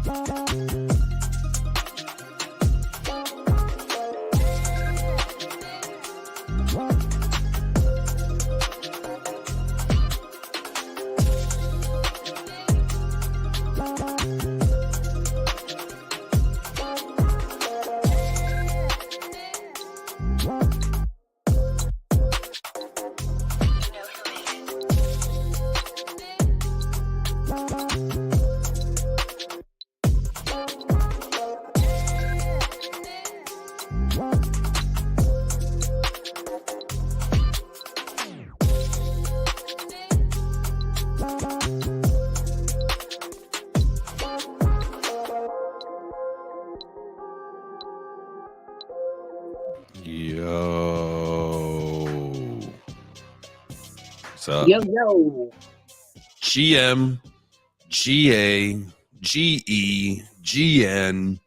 Yo. GM, GA, GE, GN.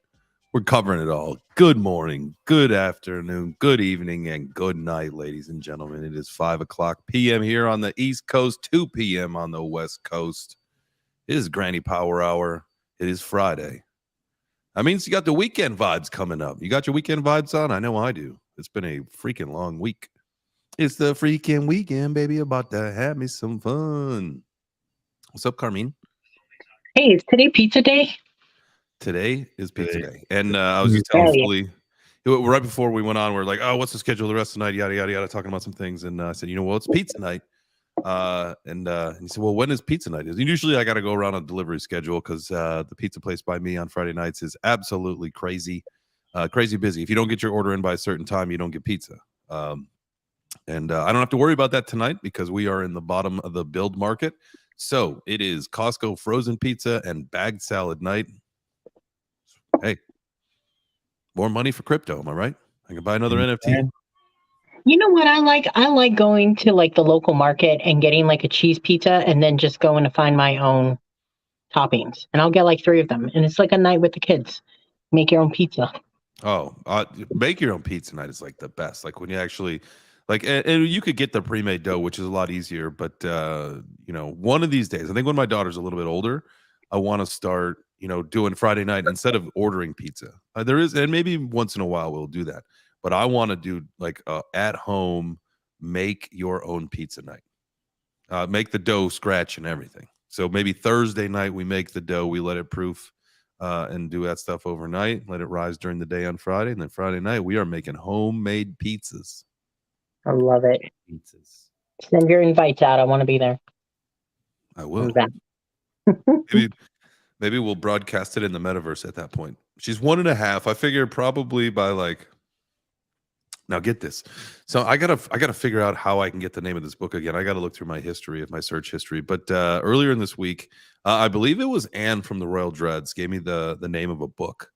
We're covering it all. Good morning, good afternoon, good evening, and good night, ladies and gentlemen. It is 5 o'clock p.m. here on the East Coast, 2 p.m. on the West Coast. It is Granny Power Hour. It is Friday. That means you got the weekend vibes coming up. You got your weekend vibes on? I know I do. It's been a freaking long week. It's the freaking weekend, baby. About to have me some fun. What's up, Carmine? Hey, is today pizza day? Today is pizza day. And I was just telling Fully, right before we went on, we're like, oh, what's the schedule the rest of the night? Yada, yada, yada, talking about some things. And I said, well, it's pizza night. And he said, well, when is pizza night? And usually I got to go around a delivery schedule because the pizza place by me on Friday nights is absolutely crazy busy. If you don't get your order in by a certain time, you don't get pizza. And I don't have to worry about that tonight because we are in the bottom of the build market. So it is Costco frozen pizza and bagged salad night. Hey, more money for crypto. Am I right? I can buy another NFT. You know what I like? I like going to like the local market and getting like a cheese pizza and then just going to find my own toppings. And I'll get like 3 of them. And it's like a night with the kids. Make your own pizza. Oh, make your own pizza night is like the best. Like when you actually... and you could get the pre-made dough, which is a lot easier. But, one of these days, I think when my daughter's a little bit older, I want to start, doing Friday night instead of ordering pizza. And maybe once in a while we'll do that. But I want to do like at home, make your own pizza night. Make the dough, scratch and everything. So maybe Thursday night we make the dough, we let it proof and do that stuff overnight. Let it rise during the day on Friday. And then Friday night we are making homemade pizzas. I love it. Pizzas. Send your invites out. I want to be there. I will. maybe we'll broadcast it in the metaverse at that point. She's 1.5. I figure probably by now get this. So I gotta figure out how I can get the name of this book again. I gotta look through my history of my search history. But earlier in this week, I believe it was Anne from the Royal Dreads gave me the name of a book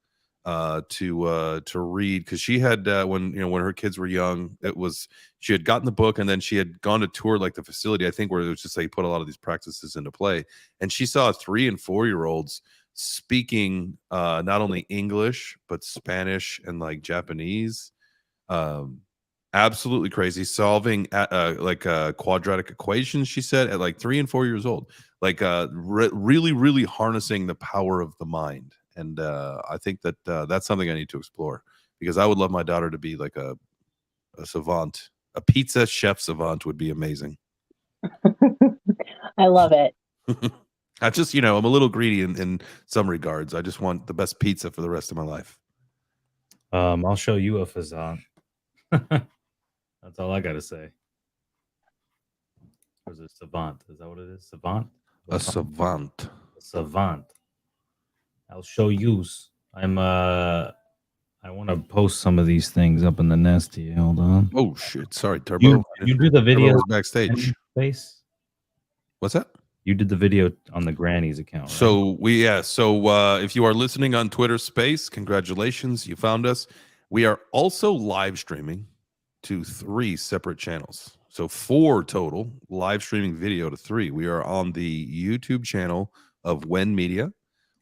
to read because she had when her kids were young, she had gotten the book and then she had gone to tour like the facility, I think, where it was just like put a lot of these practices into play, and she saw 3 and 4-year-olds speaking not only English but Spanish and like Japanese, absolutely crazy, solving quadratic equations, she said, at like 3 and 4 years old, really harnessing the power of the mind. And I think that that's something I need to explore because I would love my daughter to be like a savant. A pizza chef savant would be amazing. I love it. I just, I'm a little greedy in some regards. I just want the best pizza for the rest of my life. I'll show you a fazant. That's all I got to say. Or is it savant? Is that what it is? Savant? A savant. A savant. I'll show you. I want to post some of these things up in the nest here. Hold on. Oh shit! Sorry, Turbo. You do the video backstage. Space. What's that? You did the video on the Granny's account, right? So if you are listening on Twitter Space, congratulations, you found us. We are also live streaming to 3 separate channels. So 4 total, live streaming video to 3. We are on the YouTube channel of Wen Media.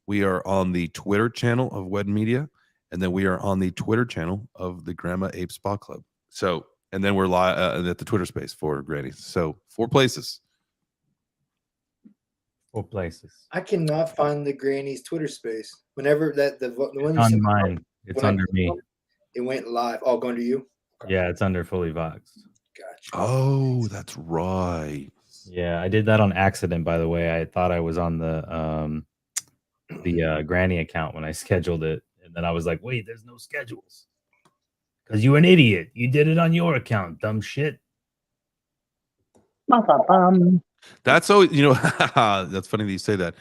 We are on the Twitter channel of Wen Media. And then we are on the Twitter channel of the Grandma Ape Spa Club. So, and then we're live at the Twitter space for Granny. So 4 places. What places? I cannot find the Granny's Twitter space. Whenever the one you On sent mine. It's under me. It went live. Oh, going to you? Okay. Yeah, it's under Fully Voxed. Gotcha. Oh, that's right. Yeah, I did that on accident, by the way. I thought I was on the Granny account when I scheduled it. And then I was like, wait, there's no schedules. Because you're an idiot. You did it on your account, dumb shit. That's so, that's funny that you say that.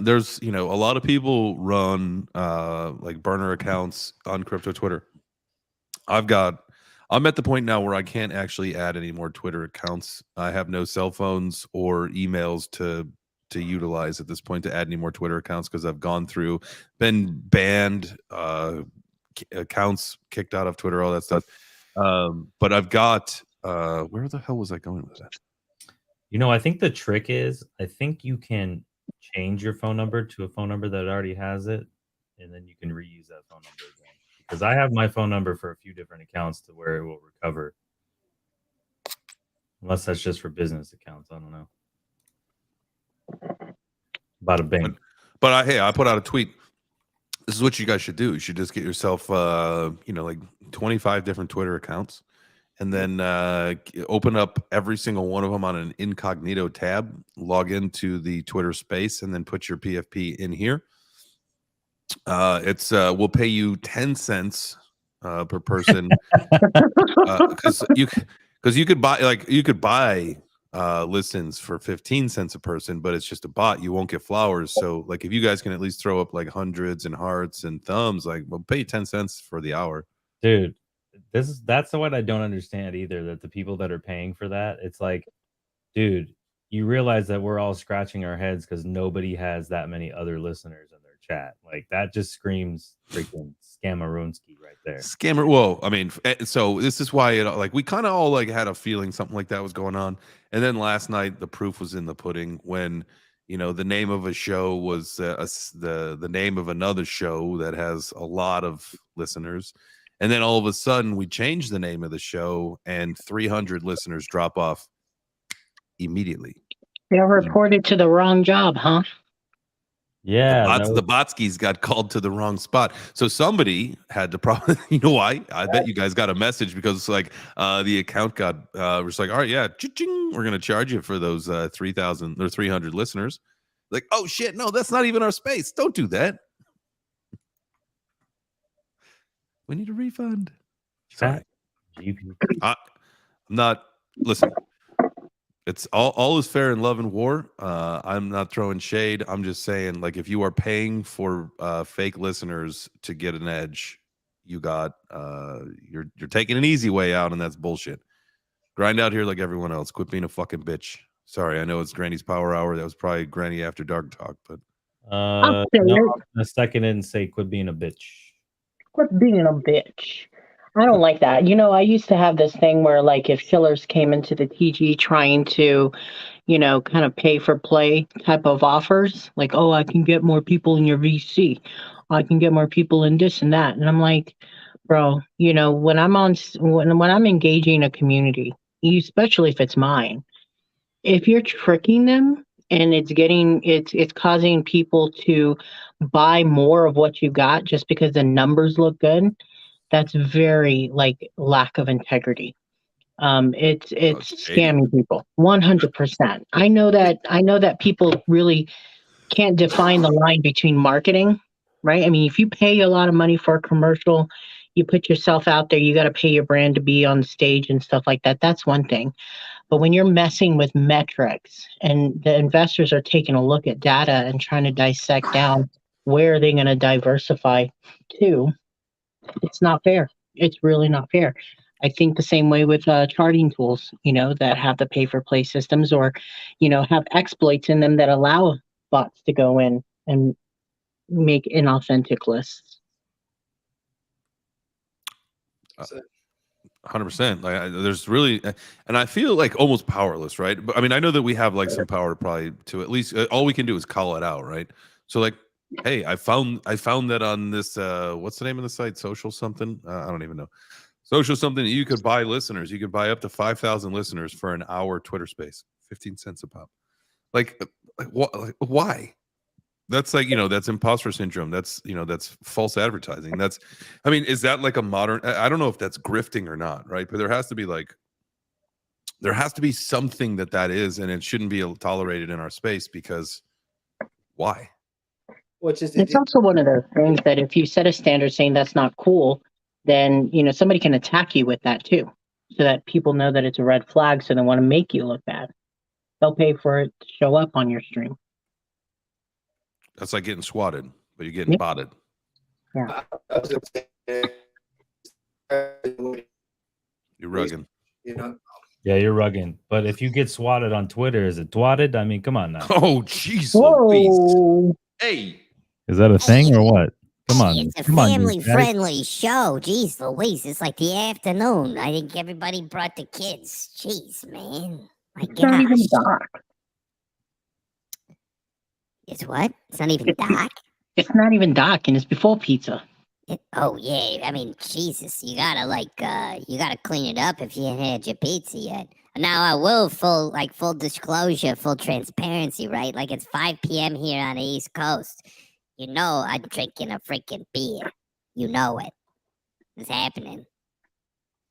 There's, a lot of people run like burner accounts on crypto Twitter. I'm at the point now where I can't actually add any more Twitter accounts. I have no cell phones or emails to utilize at this point to add any more Twitter accounts because I've been banned, accounts kicked out of Twitter, all that stuff. But I've got where the hell was I going with that? I think the trick is, I think you can change your phone number to a phone number that already has it, and then you can reuse that phone number again. Because I have my phone number for a few different accounts to where it will recover. Unless that's just for business accounts. I don't know. Bada bing. But I put out a tweet. This is what you guys should do. You should just get yourself, like 25 different Twitter accounts, and then open up every single one of them on an incognito tab, log into the Twitter space, and then put your PFP in here. We'll pay you 10 cents per person because you could buy listens for 15 cents a person, but it's just a bot. You won't get flowers. So like if you guys can at least throw up like hundreds and hearts and thumbs, like we'll pay you 10 cents for the hour. Dude, that's what I don't understand either, that the people that are paying for that, it's like, dude, you realize that we're all scratching our heads because nobody has that many other listeners in their chat. Like that just screams freaking scammerooski right there. Scammer. Well, I mean, so this is why we kind of all like had a feeling something like that was going on. And then last night the proof was in the pudding when the name of a show was the name of another show that has a lot of listeners. And then all of a sudden we changed the name of the show and 300 listeners drop off immediately. They're reported to the wrong job, huh? Yeah. The Botskis got called to the wrong spot. So somebody had to probably, why? I bet you guys got a message because the account got, was like, all right, yeah, we're going to charge you for those 3,000 or 300 listeners. Like, oh shit, no, that's not even our space. Don't do that. We need a refund. Sorry. I'm not, listen, it's all is fair in love and war. I'm not throwing shade. I'm just saying, like, if you are paying for fake listeners to get an edge, you're taking an easy way out, and that's bullshit. Grind out here like everyone else. Quit being a fucking bitch. Sorry, I know it's Granny's Power Hour. That was probably Granny After Dark talk, but no, I'm gonna second it and say quit being a bitch. Quit being a bitch. I don't like that. I used to have this thing where, like, if shillers came into the TG trying to, kind of pay for play type of offers, like, oh, I can get more people in your VC. I can get more people in this and that. And I'm like, bro, when I'm engaging a community, especially if it's mine, if you're tricking them and it's causing people to buy more of what you got just because the numbers look good, that's very lack of integrity. It's scamming people 100%. I know that people really can't define the line between marketing, right? I mean, if you pay a lot of money for a commercial, you put yourself out there, you got to pay your brand to be on stage and stuff like that. That's one thing. But when you're messing with metrics and the investors are taking a look at data and trying to dissect down where are they going to diversify to, it's not fair. It's really not fair. I think the same way with charting tools, that have the pay for play systems or, have exploits in them that allow bots to go in and make inauthentic lists. 100%. Like there's really, and I feel like almost powerless, right? But I mean, I know that we have like some power probably to at least all we can do is call it out, right? So like, hey, I found that on this what's the name of the site? Social something? I don't even know. Social something. You could buy listeners. You could buy up to 5,000 listeners for an hour Twitter space, 15 cents a pop. Like, Like, why? That's like, that's imposter syndrome. That's, that's false advertising. I mean, is that like a modern, I don't know if that's grifting or not, right? But there has to be something that is, and it shouldn't be tolerated in our space, because why? It's also one of those things that if you set a standard saying that's not cool, then somebody can attack you with that too, so that people know that it's a red flag, so they want to make you look bad. They'll pay for it to show up on your stream. That's like getting swatted, but you're getting botted. Yeah. You're rugging. Yeah, you're rugging. But if you get swatted on Twitter, is it twatted? I mean, come on now. Oh, jeez. Hey. Is that a thing or what? Come on. It's a family-friendly show. Jeez Louise, it's like the afternoon. I think everybody brought the kids. Jeez, man. My It's not even dark. It's what? It's not even dark? It's not even dark, and it's before pizza. Oh, yeah. I mean, Jesus, you gotta clean it up if you ain't had your pizza yet. Now, I will full disclosure, full transparency, right? Like, it's 5 p.m. here on the East Coast. I'm drinking a freaking beer. You know it. It's happening.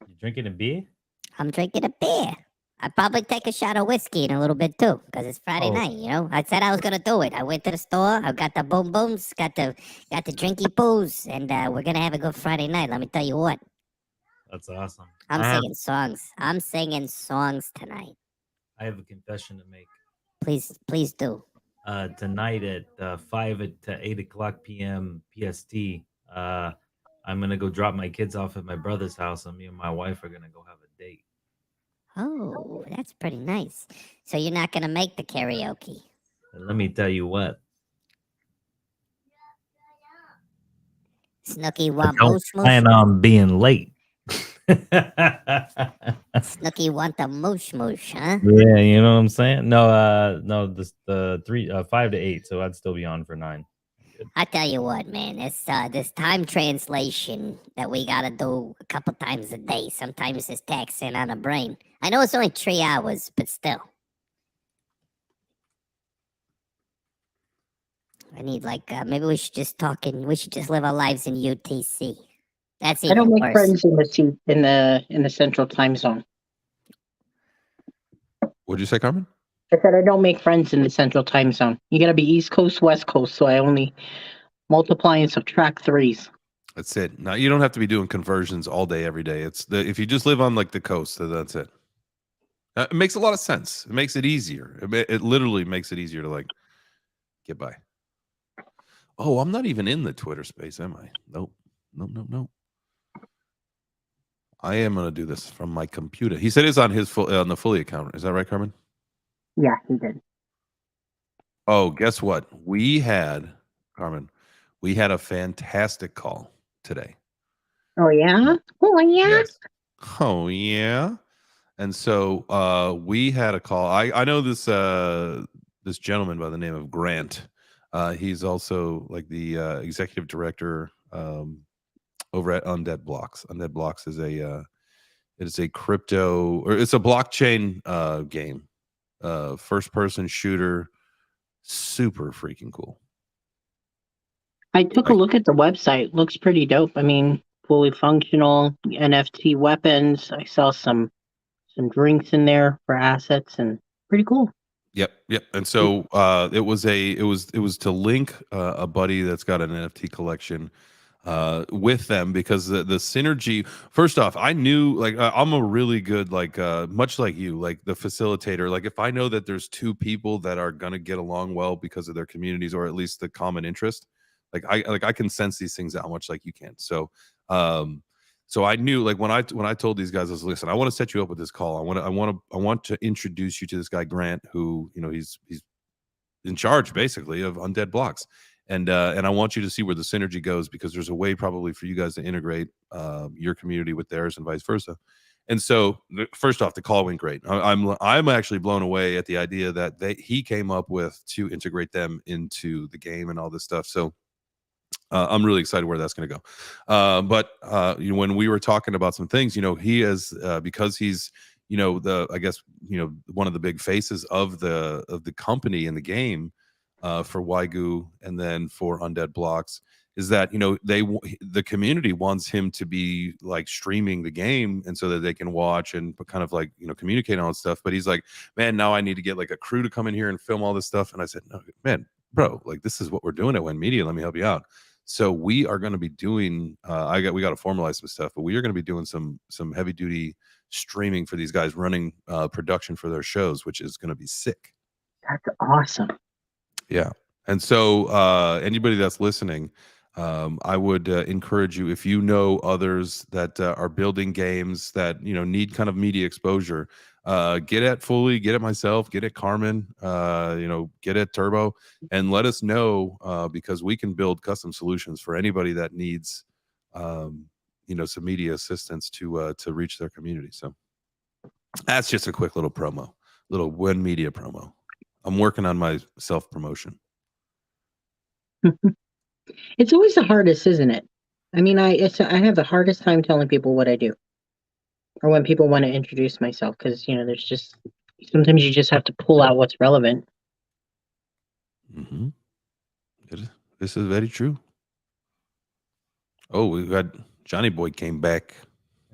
You drinking a beer? I'm drinking a beer. I'd probably take a shot of whiskey in a little bit too, because it's Friday night, I said I was gonna do it. I went to the store, I got the boom booms, got the drinky poos, and we're gonna have a good Friday night. Let me tell you what. That's awesome. I'm singing songs. I'm singing songs tonight. I have a confession to make. Please do. Tonight at 5 to 8 o'clock p.m. PST, I'm gonna go drop my kids off at my brother's house, and me and my wife are gonna go have a date. Oh, that's pretty nice. So you're not going to make the karaoke? Let me tell you what. Snooky want don't plan on being late. Snooky want the moosh, huh? Yeah, you know what I'm saying? No, the 5 to 8, so I'd still be on for 9. I tell you what, man, this time translation that we gotta do a couple times a day, sometimes it's taxing on the brain. I know it's only 3 hours, but still. I need maybe we should just live our lives in UTC. That's even I don't make worse. friends in the central time zone. What'd you say, Carmen? I said I don't make friends in the central time zone. You gotta be East Coast, West Coast, so I only multiply and subtract 3s. That's it. Now you don't have to be doing conversions all day, every day. If you just live on like the coast, then that's it. It makes a lot of sense. It makes it easier. It literally makes it easier to like get by. Oh, I'm not even in the Twitter space, am I? Nope. I am gonna do this from my computer. He said it's on the Fully account. Is that right, Carmen? Yeah, he did. Oh, guess what? Carmen, we had a fantastic call today. Oh, yeah? Oh, yeah? Yes. Oh, yeah. And so we had a call. I know this gentleman by the name of Grant. He's also like the executive director over at Undead Blocks. Undead Blocks is a crypto, or it's a blockchain game. First person shooter, super freaking cool. I took a look at the website. Looks pretty dope. I mean, fully functional NFT weapons. I saw some drinks in there for assets, and pretty cool. Yep. And so it was to link a buddy that's got an NFT collection with them, because the synergy. First off, I knew I'm a really good much like you, like the facilitator. Like if I know that there's two people that are gonna get along well because of their communities, or at least the common interest, I can sense these things out much like you can. So so I knew, like when I told these guys, I was, listen, I want to set you up with this call. I want to introduce you to this guy Grant, who he's in charge basically of Undead Blocks. And I want you to see where the synergy goes, because there's a way probably for you guys to integrate your community with theirs and vice versa. And so, first off, the call went great. I'm actually blown away at the idea that he came up with to integrate them into the game and all this stuff. So I'm really excited where that's going to go. But when we were talking about some things, he has because he's I guess one of the big faces of the company in the game for Waigu and then for Undead Blocks is that the community wants him to be like streaming the game, and so that they can watch and kind of like communicate on stuff. But he's like, man, now I need to get like a crew to come in here and film all this stuff. And I said, no, man, bro, like this is what we're doing at When Media. Let me help you out. So we are going to be doing we got to formalize some stuff, but we are going to be doing some heavy duty streaming for these guys, running production for their shows, which is going to be sick. That's awesome. Yeah. And so anybody that's listening, I would encourage you, if you know others that are building games that need kind of media exposure, get at Fully, get at myself, get at Carmen, get at Turbo, and let us know because we can build custom solutions for anybody that needs some media assistance to reach their community. So that's just a quick little When Media promo. I'm working on my self promotion. It's always the hardest, isn't it? I mean, I have the hardest time telling people what I do, or when people want to introduce myself, because there's just sometimes you just have to pull out what's relevant. Mm-hmm. This is very true. Oh, we got Johnny Boy came back.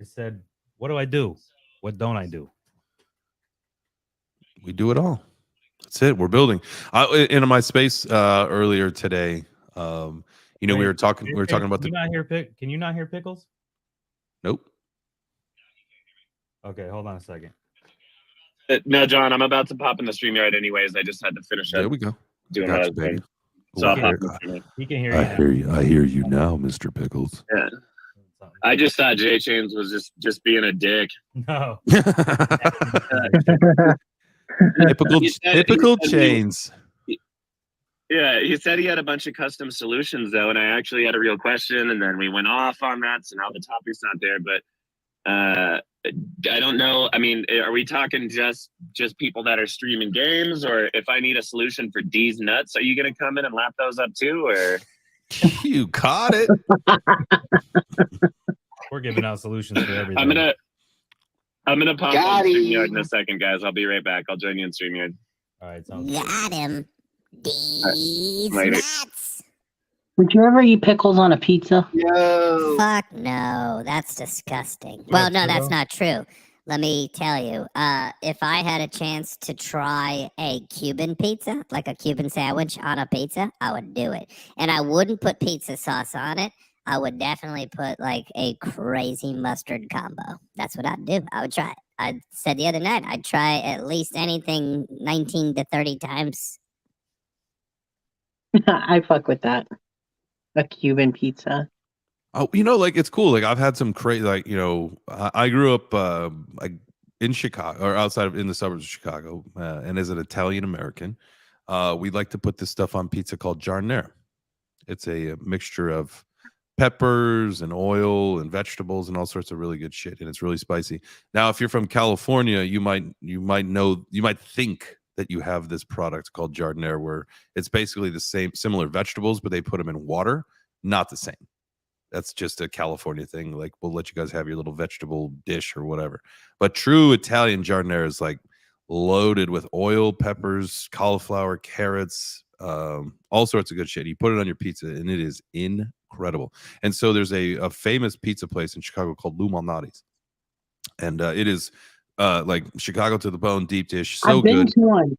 I said, "What do I do? What don't I do?" We do it all. That's it. We're building. In my space earlier today. Wait, we were talking about Can you not hear Pickles? Nope. Okay, hold on a second. No, John, I'm about to pop in the StreamYard anyways. I just had to finish up. There we go. Doing what I was doing. So I'll pop in the StreamYard. He can hear you. I hear you now, Mr. Pickles. Yeah. I just thought Jay Chains was just being a dick. No. Typical Chains. Yeah, he said he had a bunch of custom solutions though, and I actually had a real question, and then we went off on that, so now the topic's not there. But I don't know. I mean, are we talking just people that are streaming games, or if I need a solution for D's nuts, are you going to come in and lap those up too, or? You caught it. We're giving out solutions for everything. I'm gonna pop on StreamYard in a second, guys. I'll be right back. I'll join you in StreamYard. All right, sounds Got him. These nuts. Would you ever eat pickles on a pizza? Yo. Fuck no, that's disgusting. Well, no, that's not true. Let me tell you, if I had a chance to try a Cuban pizza, like a Cuban sandwich on a pizza, I would do it. And I wouldn't put pizza sauce on it. I would definitely put like a crazy mustard combo. That's what I'd do. I would try it. I said the other night, I'd try at least anything 19 to 30 times. I fuck with that. A Cuban pizza. Oh, it's cool. Like I've had some crazy, I grew up in Chicago or in the suburbs of Chicago, and as an Italian American, we like to put this stuff on pizza called giardiniera. It's a mixture of peppers and oil and vegetables and all sorts of really good shit, and it's really spicy. Now, if you're from California, you might think that you have this product called giardiniera, where it's basically the similar vegetables, but they put them in water. Not the same. That's just a California thing. Like, we'll let you guys have your little vegetable dish or whatever. But true Italian giardiniera is like loaded with oil, peppers, cauliflower, carrots, all sorts of good shit. You put it on your pizza, and it is incredible. And so there's a famous pizza place in Chicago called Lou Malnati's, and it is like Chicago to the bone deep dish. So I've been good. to one.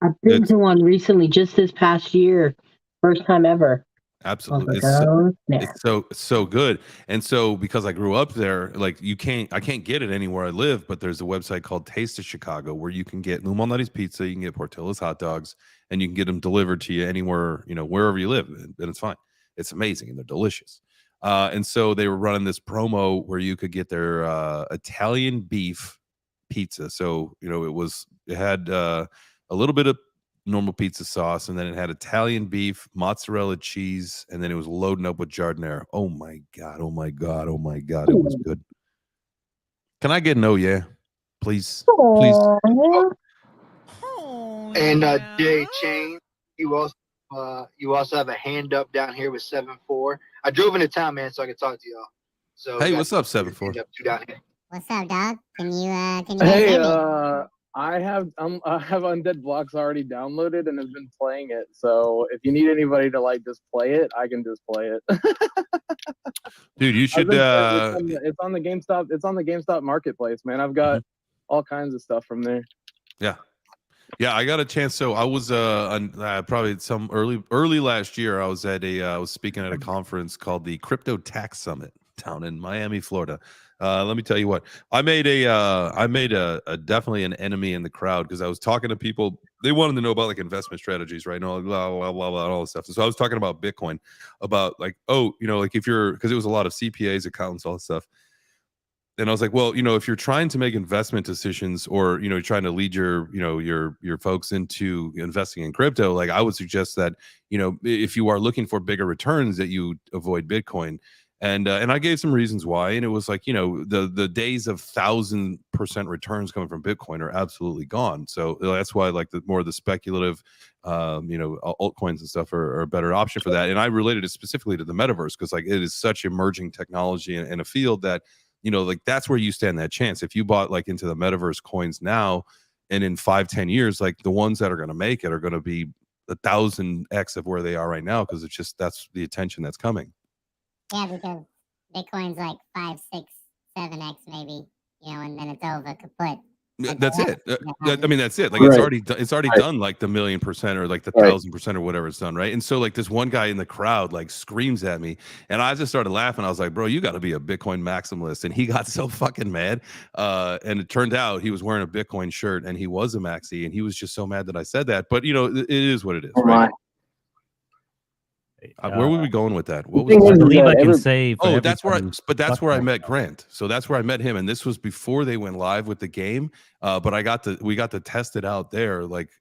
I've been to one recently, just this past year. First time ever. Absolutely. It's It's so good. And so because I grew up there, like I can't get it anywhere I live, but there's a website called Taste of Chicago where you can get Lou Malnati's pizza, you can get Portillo's hot dogs, and you can get them delivered to you anywhere, wherever you live, and it's fine. It's amazing, and they're delicious. And so they were running this promo where you could get their Italian beef pizza. So, it had a little bit of normal pizza sauce, and then it had Italian beef, mozzarella cheese, and then it was loading up with giardiniera. Oh my god, it was good. Can I get no yeah, please? Please. And Jay Chain, you also have a hand up down here with 7-4. I drove into town, man, so I could talk to y'all. So Hey, what's up, 7-4? Down here. What's up, dog? Can you guys Hey, hear me? I have Undead Blocks already downloaded and have been playing it. So if you need anybody to like just play it, I can just play it. Dude, you should. It's on the GameStop. It's on the GameStop marketplace, man. I've got all kinds of stuff from there. Yeah. Yeah, I got a chance. So I was probably some early last year. I was at I was speaking at a conference called the Crypto Tax Summit down in Miami, Florida. Let me tell you what, I made a definitely an enemy in the crowd because I was talking to people. They wanted to know about like investment strategies, right? No, blah blah blah blah, all this stuff. So I was talking about Bitcoin, about like, oh, like if you're, because it was a lot of CPAs, accountants, all this stuff. And I was like, well, if you're trying to make investment decisions, or you're trying to lead your folks into investing in crypto, like I would suggest that if you are looking for bigger returns, that you avoid Bitcoin. And I gave some reasons why, and it was like the days of 1,000% returns coming from Bitcoin are absolutely gone. So that's why like the more of the speculative, altcoins and stuff are a better option for that. And I related it specifically to the metaverse because like it is such emerging technology in a field that like that's where you stand that chance. If you bought like into the metaverse coins now, and in 5-10 years, like the ones that are going to make it are going to be 1,000x of where they are right now, because it's just, that's the attention that's coming. Yeah, because Bitcoin's like 5, 6, 7x maybe, and then it's over kaput. That's it. I mean, that's it. Like Right. it's already done like the 1,000,000% or like the 1,000% or whatever it's done, right? And so like this one guy in the crowd like screams at me, and I just started laughing. I was like, bro, you got to be a Bitcoin maximalist. And he got so fucking mad. And it turned out he was wearing a Bitcoin shirt and he was a maxi, and he was just so mad that I said that. But it is what it is, right? Where were we going with that? What was I believe I can say. Oh, that's where I met Grant. So that's where I met him, and this was before they went live with the game. But we got to test it out there like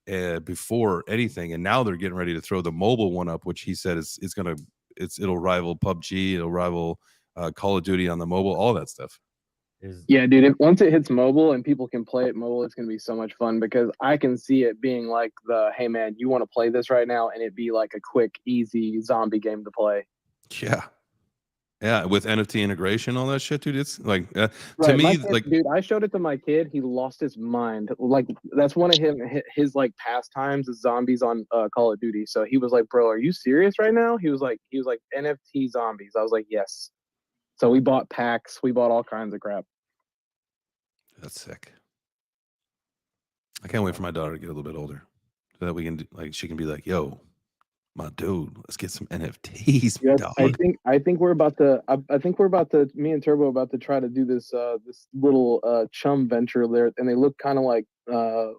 before anything, and now they're getting ready to throw the mobile one up, which he said it'll rival PUBG, it'll rival Call of Duty on the mobile, all that stuff. Yeah, dude, once it hits mobile and people can play it mobile, it's going to be so much fun, because I can see it being like hey man, you want to play this right now, and it'd be like a quick, easy zombie game to play. Yeah, with NFT integration, all that shit, dude. It's like to me, kid, like, dude, I showed it to my kid. He lost his mind. Like that's one of his like pastimes is zombies on Call of Duty. So he was like, "Bro, are you serious right now?" He was like NFT zombies. I was like, "Yes." So we bought packs. We bought all kinds of crap. That's sick. I can't wait for my daughter to get a little bit older, so that we can she can be like, "Yo, my dude, let's get some NFTs." Yes, dog. I think we're about to. I think we're about to. Me and Turbo about to try to do this this little chum venture there, and they look kind of like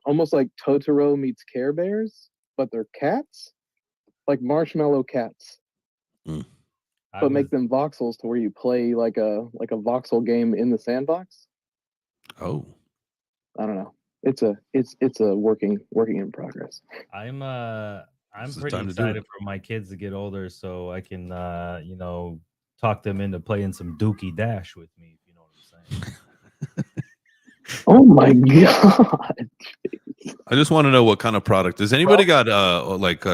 almost like Totoro meets Care Bears, but they're cats, like marshmallow cats. But make them voxels to where you play like a voxel game in the sandbox. Oh, I don't know. It's a working in progress. I'm pretty excited for my kids to get older, so I can talk them into playing some Dookie Dash with me, if you know what I'm saying. Oh my god. I just want to know what kind of product. Does anybody got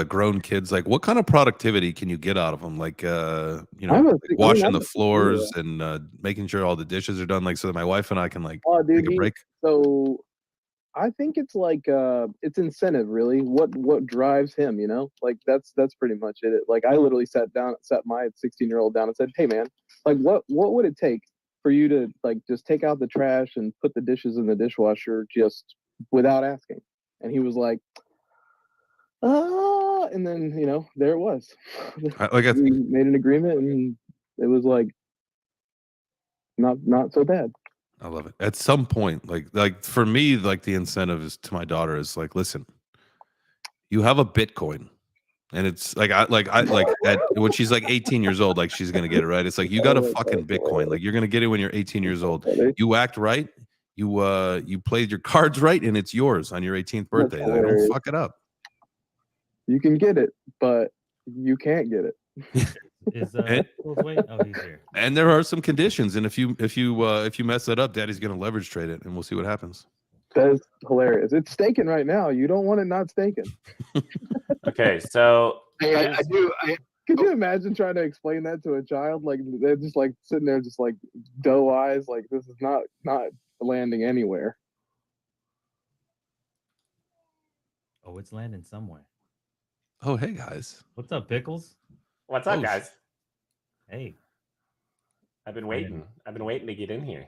grown kids? Like, what kind of productivity can you get out of them? Like, washing the floors and making sure all the dishes are done, like so that my wife and I can take a break. So I think it's like it's incentive, really. What drives him, like that's pretty much it. Like I literally sat my 16-year-old down and said, "Hey man, like what would it take for you to like just take out the trash and put the dishes in the dishwasher just without asking?" And he was like, and then there it was. We made an agreement, and it was like not so bad. I love it. At some point, like for me, like the incentive is to my daughter is like, listen, you have a Bitcoin, and it's like when she's like 18 years old, like she's gonna get it right. It's like you got a fucking Bitcoin, like you're gonna get it when you're 18 years old. You act right, you played your cards right, and it's yours on your 18th birthday. Like, don't fuck it up. You can get it, but you can't get it. Is wait? Oh, he's here. And there are some conditions, and if you mess that up, Daddy's gonna leverage trade it, and we'll see what happens. That's hilarious. It's staking right now. You don't want it not staking. Okay, so I Could you imagine trying to explain that to a child? Like they're just like sitting there, just like doe eyes. Like this is not landing anywhere. Oh, it's landing somewhere. Oh, hey guys. What's up, Pickles? What's up, guys? Hey. I've been waiting. I've been waiting to get in here.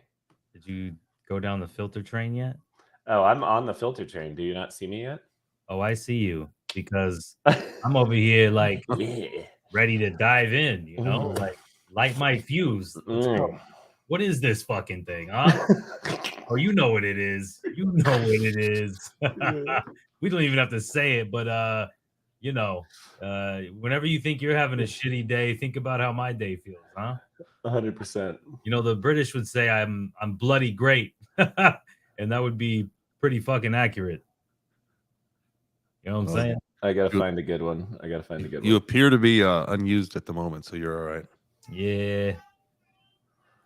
Did you go down the filter train yet? Oh, I'm on the filter train. Do you not see me yet? Oh, I see you because I'm over here like ready to dive in, you know? Like light my fuse. Let's go. What is this fucking thing, huh? Oh, you know what it is. You know what it is. We don't even have to say it, but you know, whenever you think you're having a shitty day, think about how my day feels, huh? 100%. You know, the British would say I'm bloody great, and that would be pretty fucking accurate. You know what I'm saying? I gotta find a good one. You appear to be unused at the moment, so you're all right. Yeah.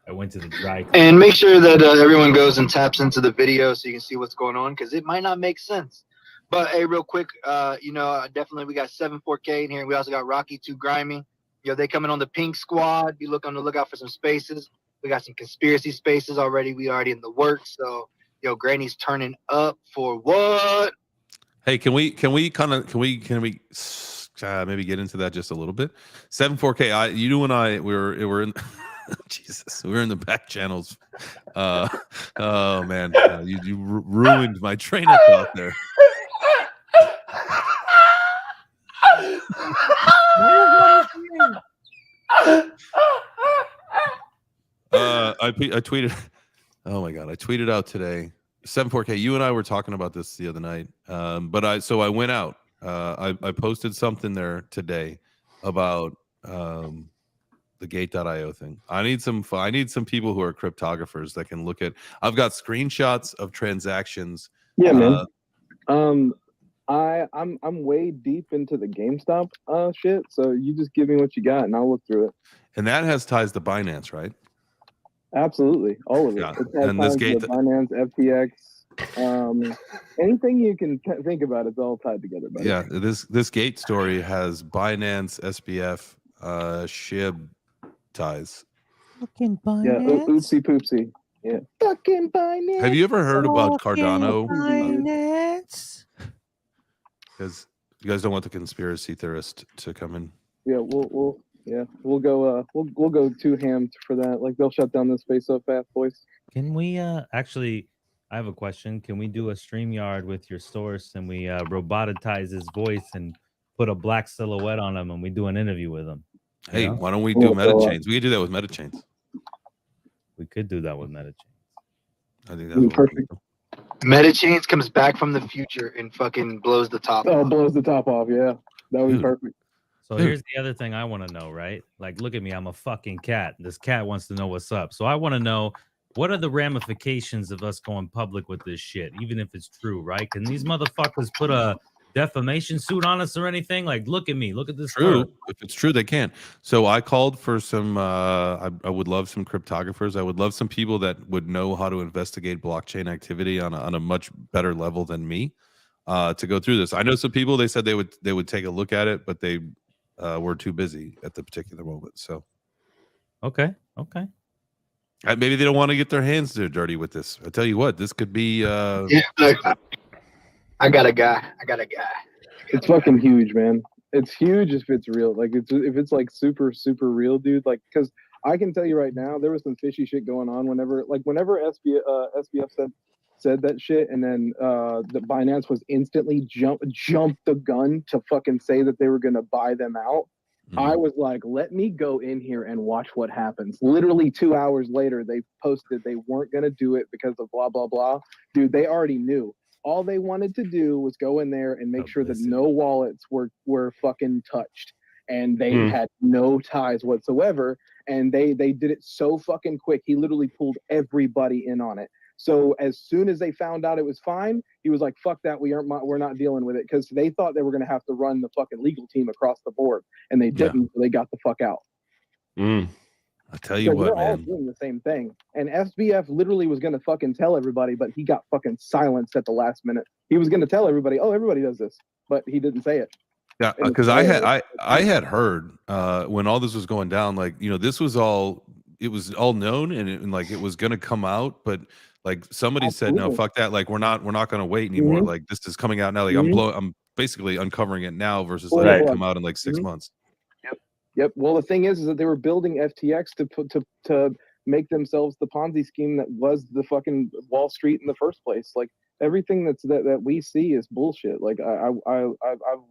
I went to the dry cleaner. And make sure that everyone goes and taps into the video so you can see what's going on, because it might not make sense. But hey, real quick, definitely we got 7-4K in here. We also got Rocky 2 Grimy. They coming on the pink squad. Be on the lookout for some spaces. We got some conspiracy spaces already. We already in the works. So Granny's turning up for what? Hey, can we maybe get into that just a little bit? 7-4K. You and I we're in. Jesus, we were in the back channels. Oh man, you ruined my train of thought there. I tweeted. Oh my god, I tweeted out today. 7-4K. You and I were talking about this the other night. But I went out. I posted something there today about the gate.io thing. I need some people who are cryptographers that can look at. I've got screenshots of transactions. Yeah, man. I'm way deep into the GameStop shit. So you just give me what you got and I'll look through it. And that has ties to Binance, right? Absolutely, all of it. Yeah. And this gate, Binance, FTX, anything you can think about, it's all tied together. Buddy. Yeah, this gate story has Binance, SBF, SHIB ties. Fucking Binance. Yeah, oopsie poopsie. Yeah, fucking Binance. Have you ever heard about Cardano? Binance. Because you guys don't want the conspiracy theorist to come in. Yeah, we'll go too hammed for that. Like they'll shut down this space so fast, boys. Can we actually? I have a question. Can we do a StreamYard with your source and we robotize his voice and put a black silhouette on him and we do an interview with him? Hey, why don't we do MetaChains? We could do that with MetaChains. We could do that with MetaChains. I think that's perfect. MetaChains comes back from the future and fucking blows the top off. Blows the top off. Yeah, that would be perfect. So here's the other thing I want to know, right? Like, look at me. I'm a fucking cat. This cat wants to know what's up. So I want to know, what are the ramifications of us going public with this shit, even if it's true, right? Can these motherfuckers put a defamation suit on us or anything? Like, look at me. Look at this. True. If it's true, they can. So I called for some, I would love some cryptographers. I would love some people that would know how to investigate blockchain activity on a much better level than me to go through this. I know some people, they said they would take a look at it, but they were too busy at the particular moment. So, okay. Maybe they don't want to get their hands dirty with this. I tell you what, this could be. Yeah, look, I got a guy. It's fucking huge, man. It's huge if it's real. Like if it's like super real, dude. Like because I can tell you right now, there was some fishy shit going on whenever SBF said that shit, and then the Binance was instantly jumped the gun to fucking say that they were gonna buy them out. I was like, let me go in here and watch what happens. Literally 2 hours later, they posted they weren't going to do it because of blah, blah, blah. Dude, they already knew. All they wanted to do was go in there and make sure that no wallets were fucking touched. And they had no ties whatsoever. And they did it so fucking quick. He literally pulled everybody in on it. So as soon as they found out it was fine, he was like, fuck that, we're not dealing with it. Because they thought they were going to have to run the fucking legal team across the board. And they didn't, so they got the fuck out. I tell you what, they're all man. doing the same thing. And SBF literally was going to fucking tell everybody, but he got fucking silenced at the last minute. He was going to tell everybody, oh, everybody does this. But he didn't say it. Yeah, because I had heard when all this was going down, like, you know, this was all, it was all known, and like it was going to come out, but like somebody said, no, Absolutely. fuck that, like we're not going to wait anymore. Mhm. Like this is coming out now. Like Mhm. I'm basically uncovering it now versus Hold letting on, it hold come on. out in like 6 Mhm. months. Yep. Well, the thing is that they were building FTX to make themselves the Ponzi scheme that was the fucking Wall Street in the first place. Like everything that we see is bullshit. Like I've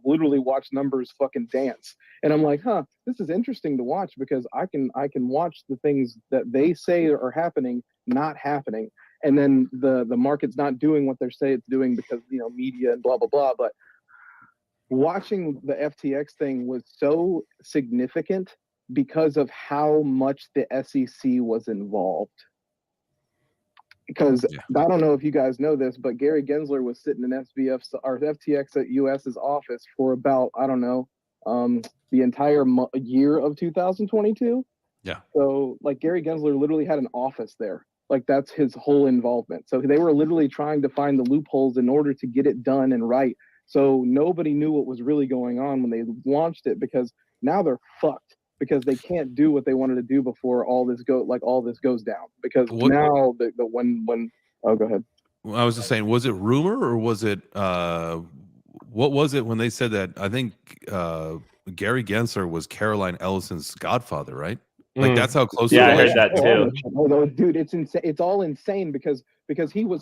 literally watched numbers fucking dance, and I'm like, huh, this is interesting to watch because I can watch the things that they say are happening not happening, and then the market's not doing what they say it's doing because media and blah blah blah. But watching the FTX thing was so significant because of how much the SEC was involved. Because I don't know if you guys know this, but Gary Gensler was sitting in FTX at US's office for about, I don't know, the entire year of 2022. Yeah. So like Gary Gensler literally had an office there. Like that's his whole involvement. So they were literally trying to find the loopholes in order to get it done and right. So nobody knew what was really going on when they launched it, because now they're fucked because they can't do what they wanted to do before all this goes down. Because now when oh, go ahead. Well, I was just saying, was it rumor or was it what was it when they said that? I think Gary Gensler was Caroline Ellison's godfather, right? Like that's how close. Yeah, the I heard that too. Oh, dude, it's insane. It's all insane because he was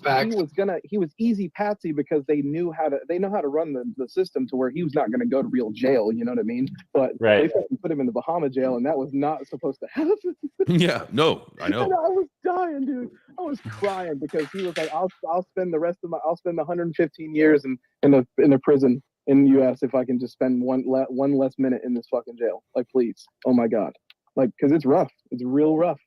easy patsy because they know how to run the system to where he was not gonna go to real jail. You know what I mean? But they fucking put him in the Bahama jail, and that was not supposed to happen. Yeah, no, I know. And I was dying, dude. I was crying because he was like, I'll spend the 115 years in the prison in the U.S. if I can just spend one less minute in this fucking jail. Like, please, oh my god. Like, because it's rough, it's real rough.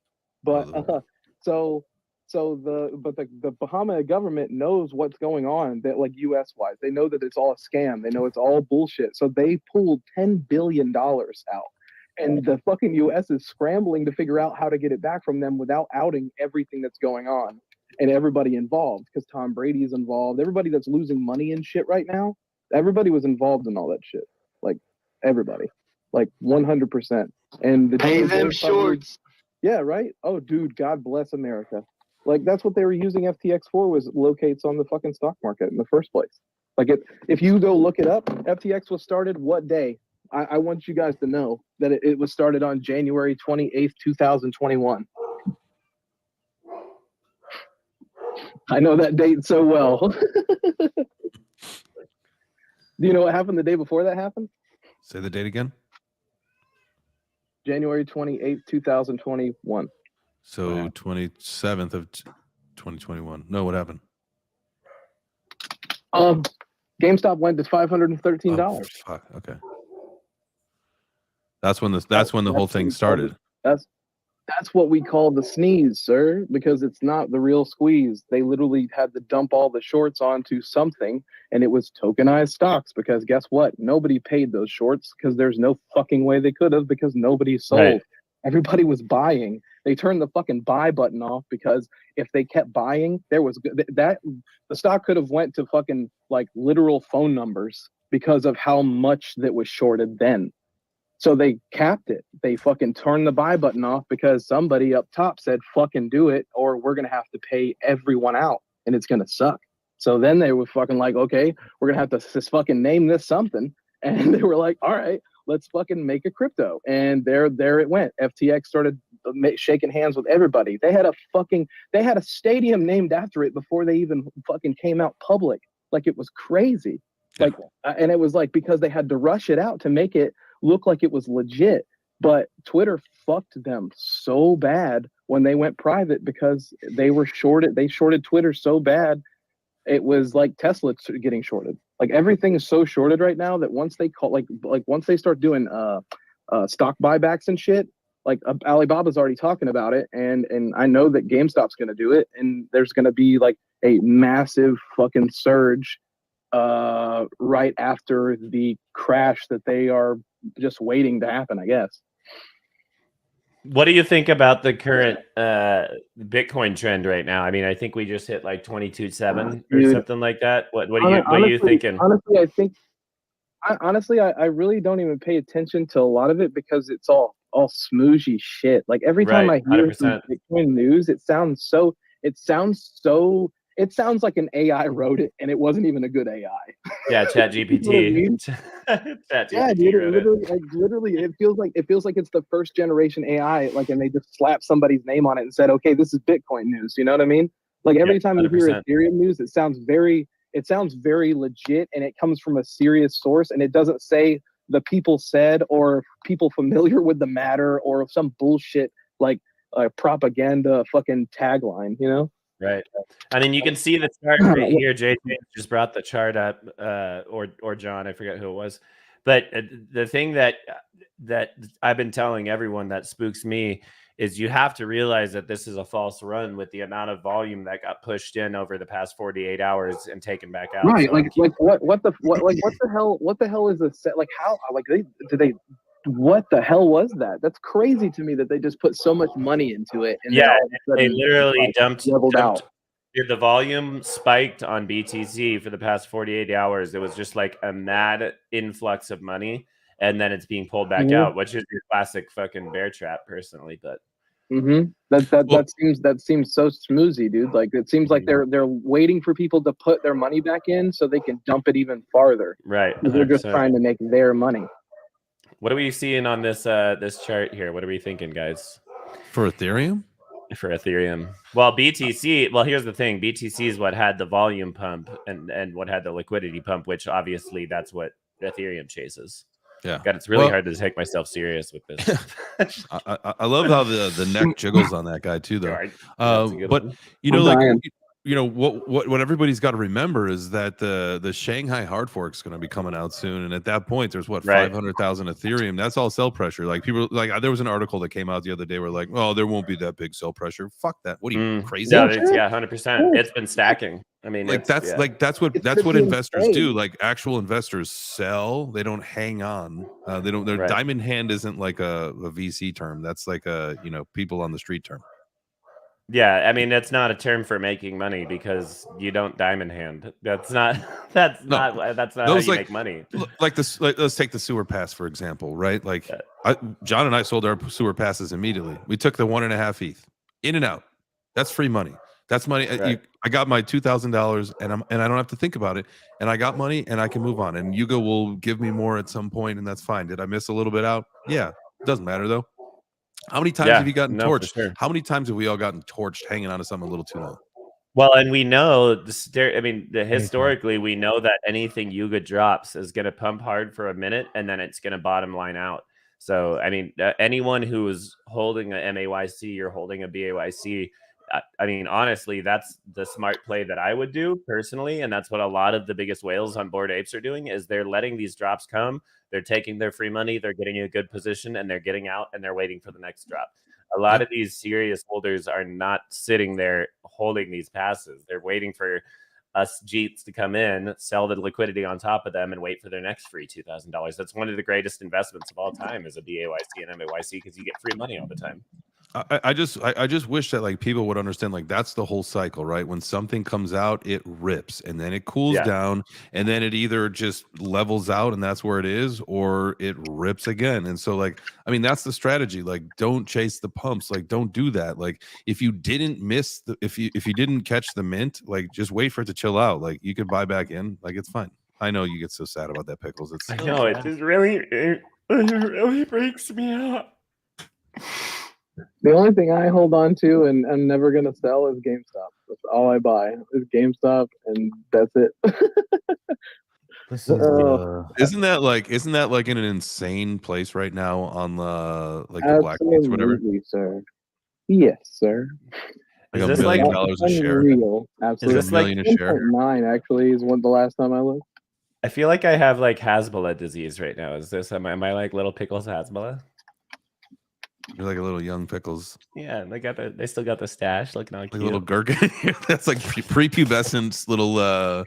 But so the Bahama government knows what's going on, that like US wise, they know that it's all a scam, they know it's all bullshit, so they pulled $10 billion out, and the fucking US is scrambling to figure out how to get it back from them without outing everything that's going on and everybody involved, because Tom Brady's involved, everybody that's losing money and shit right now, everybody was involved in all that shit, like everybody, like 100%. And the pay them shorts. Yeah, right. Oh, dude, God bless America. Like that's what they were using FTX for, was locates on the fucking stock market in the first place. Like if you go look it up, FTX was started what day? I want you guys to know that it was started on January 28th, 2021. I know that date so well. Do you know what happened the day before that happened? Say the date again. January 28th, 2021. So 27th of 2021. No, what happened? GameStop went to $513. Oh, fuck. Okay. That's when the whole thing started. That's what we call the sneeze, sir, because it's not the real squeeze. They literally had to dump all the shorts onto something, and it was tokenized stocks, because guess what? Nobody paid those shorts because there's no fucking way they could have, because nobody sold. Right. Everybody was buying. They turned the fucking buy button off, because if they kept buying, the stock could have went to fucking like literal phone numbers because of how much that was shorted then. So they capped it. They fucking turned the buy button off because somebody up top said, fucking do it, or we're going to have to pay everyone out and it's going to suck. So then they were fucking like, okay, we're going to have to just fucking name this something. And they were like, all right, let's fucking make a crypto. And there it went. FTX started shaking hands with everybody. They had a stadium named after it before they even fucking came out public. Like, it was crazy. Like, and it was like, because they had to rush it out to make it look like it was legit. But Twitter fucked them so bad when they went private, because they shorted Twitter so bad. It was like Tesla getting shorted. Like, everything is so shorted right now that once they once they start doing stock buybacks and shit, like Alibaba's already talking about it, and I know that GameStop's going to do it, and there's going to be like a massive fucking surge right after the crash that they are just waiting to happen, I guess. What do you think about the current Bitcoin trend right now? I mean, I think we just hit like 22.7 or something like that. What are you thinking? Honestly, honestly, I really don't even pay attention to a lot of it because it's all smooshy shit. Like every time Right, I hear some 100%. Bitcoin news, it sounds like an AI wrote it, and it wasn't even a good AI. Yeah, Chat You know what I GPT. mean? Chat Yeah, GPT dude. It wrote it. literally, it feels like it's the first generation AI. Like, and they just slapped somebody's name on it and said, "Okay, this is Bitcoin news." You know what I mean? Like every time you hear 100%. Ethereum news, it sounds very legit, and it comes from a serious source, and it doesn't say the people said or people familiar with the matter or some bullshit like propaganda fucking tagline. You know? Right. I mean, you can see the chart right here. JJ just brought the chart up, or John, I forget who it was. But the thing that I've been telling everyone that spooks me is you have to realize that this is a false run with the amount of volume that got pushed in over the past 48 hours and taken back out. Right. So Like what the hell is this set? Like how what the hell was that? That's crazy to me that they just put so much money into it and then yeah, all of a they sudden literally it's leveled out. The volume spiked on BTC for the past 48 hours. It was just like a mad influx of money, and then it's being pulled back out, which is your classic fucking bear trap, personally. But that seems so smoozy, dude. Like it seems like they're waiting for people to put their money back in so they can dump it even farther. Right, they're just trying to make their money. What are we seeing on this this chart here? What are we thinking, guys? For Ethereum? For Ethereum. Well, BTC, well, here's the thing. BTC is what had the volume pump and what had the liquidity pump, which obviously that's what Ethereum chases. Yeah. God, it's really hard to take myself serious with this. I love how the neck jiggles on that guy too, though. But you know, like what everybody's got to remember is that the Shanghai hard fork is going to be coming out soon, and at that point, there's 500,000 Ethereum. That's all sell pressure. Like people, like there was an article that came out the other day where like, oh, there won't be that big sell pressure. Fuck that. What are you crazy? No, 100%. It's been stacking. I mean, like that's what investors do. Like actual investors sell. They don't hang on. They don't. Their diamond hand isn't like a VC term. That's like a people on the street term. Yeah, I mean it's not a term for making money because you don't diamond hand. That's not how you make money. Like this, let's take the sewer pass for example, right? Like John and I sold our sewer passes immediately. We took the 1.5 ETH in and out. That's free money. That's money. I got my $2,000 and I don't have to think about it. And I got money and I can move on. And Yuga will give me more at some point, and that's fine. Did I miss a little bit out? Yeah, doesn't matter though. How many times have you gotten torched? Sure. How many times have we all gotten torched hanging on to something a little too long? Well, and we know historically, we know that anything Yuga drops is going to pump hard for a minute and then it's going to bottom line out. So, I mean, anyone who is holding a MAYC or holding a BAYC, I mean, honestly, that's the smart play that I would do personally. And that's what a lot of the biggest whales on Bored Apes are doing is they're letting these drops come. They're taking their free money. They're getting a good position and they're getting out and they're waiting for the next drop. A lot of these serious holders are not sitting there holding these passes. They're waiting for us Jeets to come in, sell the liquidity on top of them and wait for their next free $2,000. That's one of the greatest investments of all time is a BAYC and MAYC because you get free money all the time. I just wish that like people would understand like that's the whole cycle, right? When something comes out, it rips and then it cools down and then it either just levels out and that's where it is, or it rips again. And so like, I mean, that's the strategy. Like, don't chase the pumps. Like, don't do that. Like, if you didn't miss if you didn't catch the mint, like just wait for it to chill out. Like you could buy back in. Like it's fine. I know you get so sad about that, Pickles. I know it just really breaks me up. The only thing I hold on to and I'm never gonna sell is GameStop. That's all I buy is GameStop, and that's it. Isn't that like in an insane place right now on the the black market, whatever? Sir. Yes, sir. Like $1 million a share. Absolutely. Is this $1 million a share? 9 actually is the last time I looked. I feel like I have like Hasbullah disease right now. Am I like little Pickles Hasbullah? You're like a little young Pickles. Yeah, they still got the stash looking all cute. Like a little gherkin. That's like prepubescent little I'm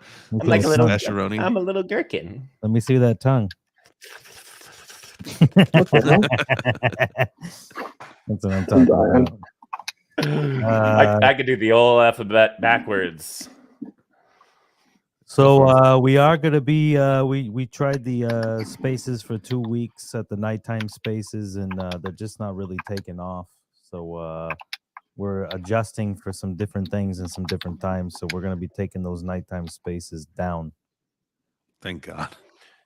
like a little masheroni. I'm a little gherkin. Let me see that tongue. What the hell? That's what I'm talking about. I could do the whole alphabet backwards. So we are gonna be we tried the spaces for 2 weeks at the nighttime spaces, and they're just not really taking off. So we're adjusting for some different things and some different times. So we're gonna be taking those nighttime spaces down. Thank God.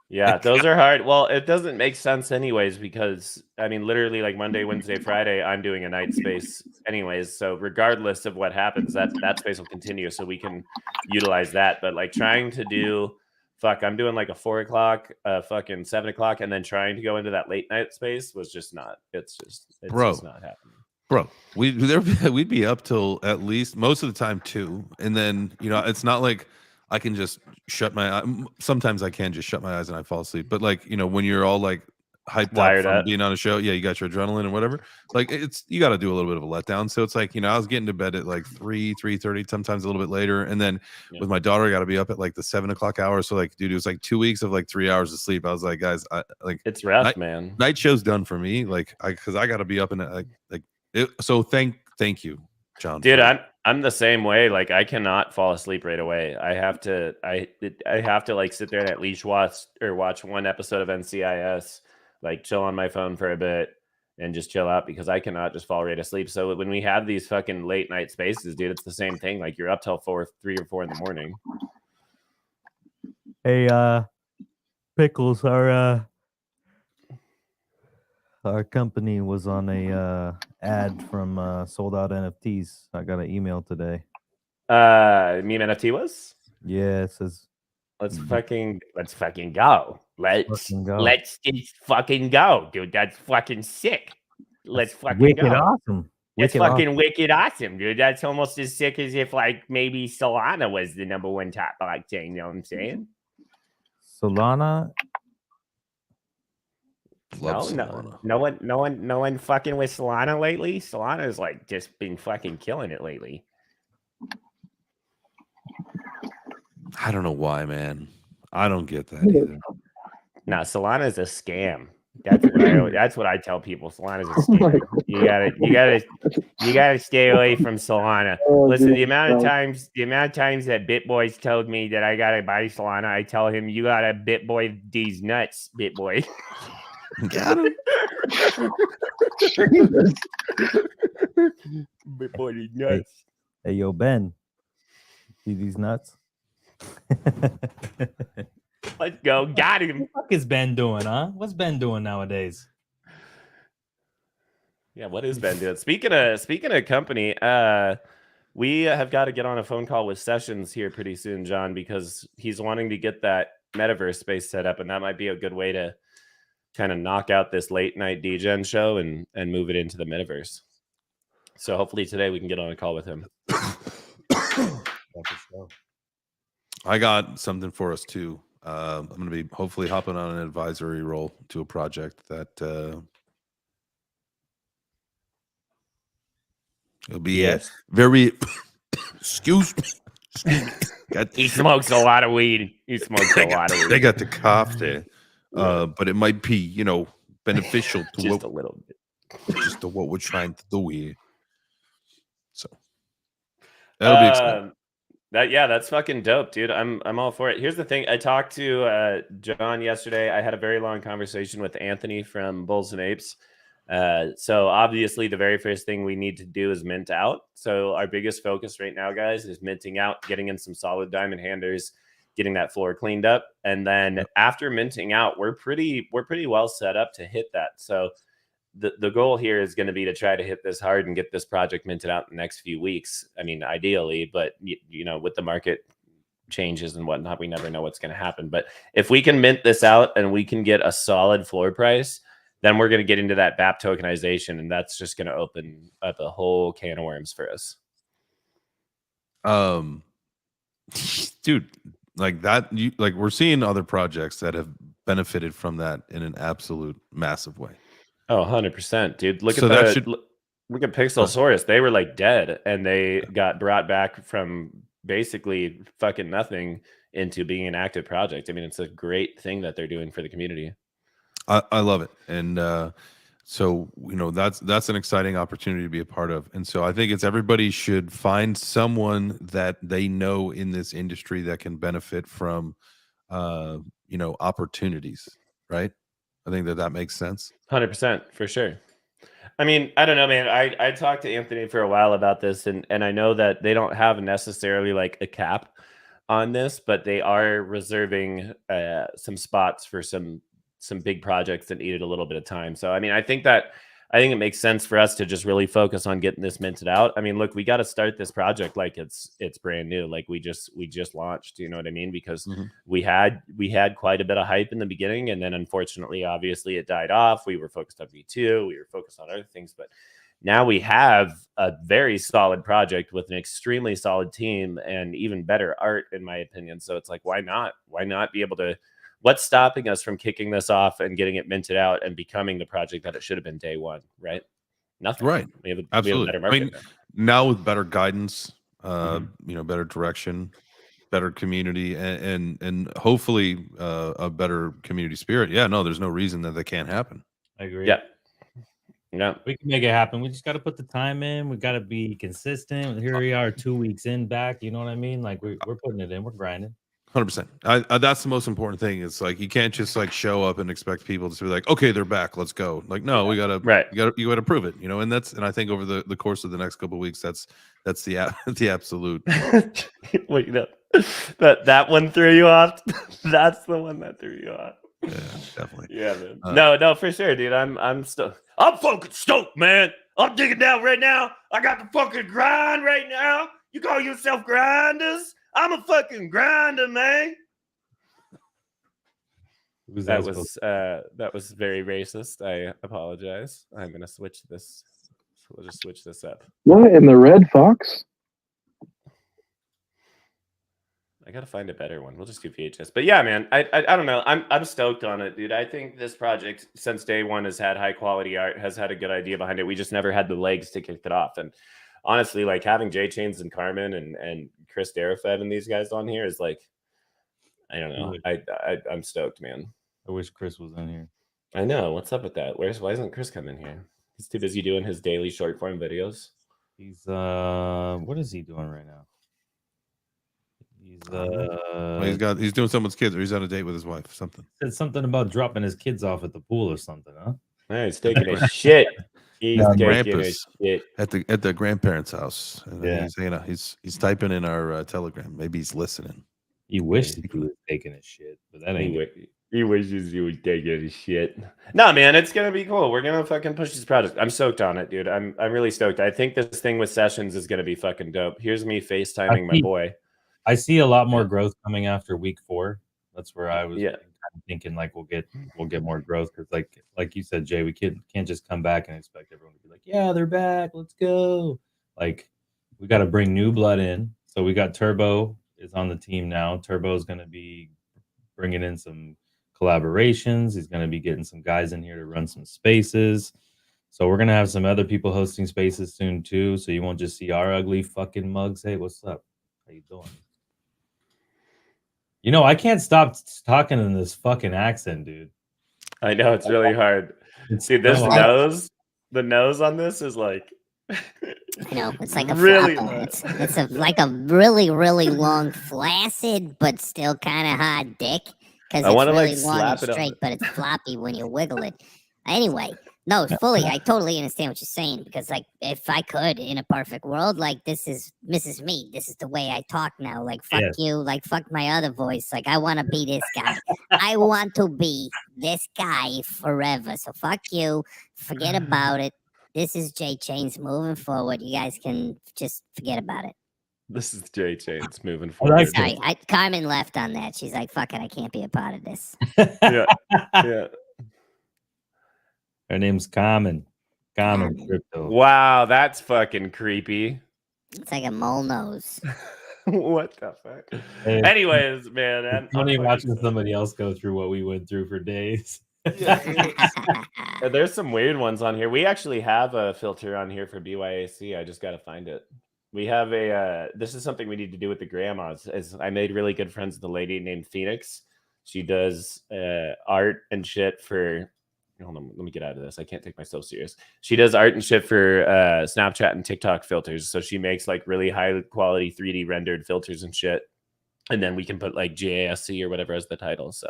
Yeah, those are hard. Well, it doesn't make sense anyways, because I mean, literally like Monday, Wednesday, Friday, I'm doing a night space anyways. So regardless of what happens, that space will continue, so we can utilize that. But like trying to do, I'm doing like a 4 o'clock, fucking 7 o'clock, and then trying to go into that late night space was just not. It's just not happening. Bro, we'd be up till at least most of the time 2, and then it's not like I can just shut my eyes. Sometimes I can just shut my eyes and I fall asleep. But like, when you're all like hyped Wired up from up. being on a show, you got your adrenaline and whatever. Like you got to do a little bit of a letdown. So it's like, I was getting to bed at like 3:30, sometimes a little bit later. And then with my daughter, I got to be up at like the 7 o'clock hour. So like, dude, it was like 2 weeks of like 3 hours of sleep. I was like, guys, it's rough, man. Night show's done for me. Like, cause I got to be up in it. So thank you, John. Dude, I'm the same way. Like I cannot fall asleep right away. I have to like sit there and at least watch one episode of NCIS, like chill on my phone for a bit and just chill out, because I cannot just fall right asleep. So when we have these fucking late night spaces, dude, it's the same thing. Like you're up till 3 or 4 in the morning. Hey, Pickles, our company was on a ad from Sold Out NFTs. I got an email today. Meme NFT was? Yeah, it says let's fucking go. Let's just fucking go, dude. That's fucking sick. Let's fucking wicked go. Awesome. That's fucking wicked awesome, dude. That's almost as sick as if like maybe Solana was the number one top blockchain. You know what I'm saying? Solana. No one fucking with Solana lately. Solana's like just been fucking killing it lately. I don't know why, man. I don't get that either. Nah, Solana is a scam. That's what I tell people. Solana's a scam. You gotta stay away from Solana. Listen, the amount of times that BitBoys told me that I gotta buy Solana, I tell him you gotta BitBoy these nuts, BitBoy. Got him. BitBoy these nuts. Hey, yo, Ben. See these nuts? Let's go. Got him. What the fuck is Ben doing, huh? What's Ben doing nowadays? Yeah, what is Ben doing? Speaking of company, we have got to get on a phone call with Sessions here pretty soon, John, because he's wanting to get that metaverse space set up, and that might be a good way to kind of knock out this late night DGen show and move it into the metaverse. So hopefully today we can get on a call with him. I got something for us too. I'm going to be hopefully hopping on an advisory role to a project that it'll be very excuse me. He smokes a lot of weed. He smokes a lot of weed. They got the cough there. But it might be, beneficial to just a little bit. Just to what we're trying to do here. So that'll be exciting. That's fucking dope, dude. I'm all for it. Here's the thing. I talked to John yesterday. I had a very long conversation with Anthony from Bulls and Apes. So obviously the very first thing we need to do is mint out. So our biggest focus right now, guys, is minting out, getting in some solid diamond handers, getting that floor cleaned up. And then after minting out, we're pretty well set up to hit that. So the goal here is going to be to try to hit this hard and get this project minted out in the next few weeks. I mean, ideally, but with the market changes and whatnot, we never know what's going to happen. But if we can mint this out and we can get a solid floor price, then we're going to get into that BAP tokenization, and that's just going to open up a whole can of worms for us. Dude, like that, we're seeing other projects that have benefited from that in an absolute massive way. Oh, 100%, dude. Look at Pixelsaurus. They were like dead, and they got brought back from basically fucking nothing into being an active project. I mean, it's a great thing that they're doing for the community. I love it. And So, that's an exciting opportunity to be a part of. And so I think everybody should find someone that they know in this industry that can benefit from, opportunities, right? I think that makes sense. 100% for sure. I mean, I don't know, man. I talked to Anthony for a while about this, and I know that they don't have necessarily like a cap on this, but they are reserving some spots for some big projects that needed a little bit of time. So I mean, I think it makes sense for us to just really focus on getting this minted out. I mean, look, we got to start this project like it's brand new, like we just launched. You know what I mean? Because we had quite a bit of hype in the beginning, and then unfortunately, obviously, it died off. We were focused on V2, we were focused on other things, but now we have a very solid project with an extremely solid team and even better art, in my opinion. So it's like, why not? Why not be able to? What's stopping us from kicking this off and getting it minted out and becoming the project that it should have been day one, right? Nothing. Right. We have a Absolutely. better market now with better guidance, better direction, better community, and hopefully a better community spirit. Yeah, no, there's no reason that can't happen. I agree. Yeah. Yeah, we can make it happen. We just got to put the time in. We got to be consistent. Here we are, 2 weeks in back. You know what I mean? Like we're putting it in. We're grinding. 100%. That's the most important thing. It's like you can't just like show up and expect people to be like, okay, they're back, let's go. Like, no, we gotta you gotta prove it, and I think over the course of the next couple of weeks, that's the the absolute. Wait, no, that one threw you off. That's the one that threw you off. Yeah, definitely. Yeah, man. No, for sure, dude. I'm stoked. I'm fucking stoked, man. I'm digging down right now. I got the fucking grind right now. You call yourself grinders? I'm a fucking grinder, man. That was very racist. I apologize. I'm gonna switch this. So we'll just switch this up. What in the red fox? I gotta find a better one. We'll just do VHS. But yeah, man, I don't know. I'm stoked on it, dude. I think this project since day one has had high quality art, has had a good idea behind it. We just never had the legs to kick it off. And honestly, like having J Chains and Carmen and Chris Darafed and these guys on here is like, I don't know. I'm stoked, man. I wish Chris was in here. I know. What's up with that? Why isn't Chris coming here? He's too busy doing his daily short form videos. He's what is he doing right now? He's doing someone's kids, or he's on a date with his wife. Something. Said something about dropping his kids off at the pool or something, huh? Yeah, he's taking a shit. He's taking a shit at the grandparents' house. And yeah, he's typing in our Telegram. Maybe he's listening. He wishes he was taking a shit, but that ain't. He wishes he was taking a shit. No, man, it's gonna be cool. We're gonna fucking push this project. I'm stoked on it, dude. I'm really stoked. I think this thing with Sessions is gonna be fucking dope. Here's me FaceTiming my boy. I see a lot more growth coming after week 4. That's where I was kind of thinking like we'll get more growth because like you said, Jay, we can't just come back and expect everyone to be like, yeah, they're back, let's go. Like we got to bring new blood in. So we got Turbo is on the team now. Turbo is going to be bringing in some collaborations. He's going to be getting some guys in here to run some spaces. So we're going to have some other people hosting spaces soon too. So you won't just see our ugly fucking mugs. Hey, what's up? How you doing? You know, I can't stop talking in this fucking accent, dude. I know it's really hard. See, this the nose on this is like, you know, it's like a really. It's like a really, really long, flaccid, but still kind of hard dick because it's really long and straight, but it's floppy when you wiggle it. Anyway. No, fully. I totally understand what you're saying because, like, if I could in a perfect world, like, this is me. This is the way I talk now. Like, fuck you. Like, fuck my other voice. Like, I want to be this guy. I want to be this guy forever. So fuck you. Forget about it. This is J Chains moving forward. You guys can just forget about it. This is J Chains moving forward. Sorry, Carmen left on that. She's like, fuck it. I can't be a part of this. Yeah. Her name's Carmen Crypto. Wow, that's fucking creepy. It's like a mole nose. What the fuck? Hey, anyways, man, I'm funny watching somebody else go through what we went through for days. There's some weird ones on here. We actually have a filter on here for BYAC. I just got to find it. We have a. This is something we need to do with the grandmas. I made really good friends with a lady named Phoenix. She does art and shit for hold on, let me get out of this. I can't take myself serious. She does art and shit for Snapchat and TikTok filters. So she makes like really high quality 3D rendered filters and shit. And then we can put like JASC or whatever as the title. So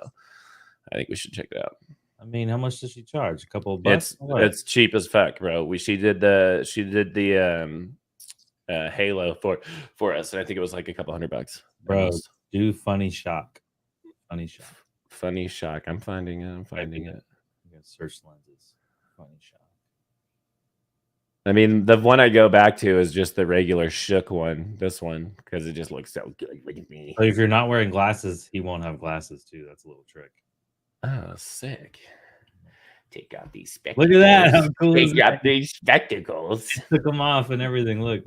I think we should check it out. I mean, how much does she charge? A couple of bucks? It's cheap as fuck, bro. She did the Halo for us, and I think it was like a couple $100. Bro, almost. do funny shock. Funny shock. I'm finding it. You got search lenses. Funny shock. I mean, the one I go back to is just the regular shook one. This one, because it just looks so good. Look at me. So if you're not wearing glasses, he won't have glasses too. That's a little trick. Oh, sick. Take out these spectacles. Look at that. How cool is Take out these spectacles. Took them off and everything. Look.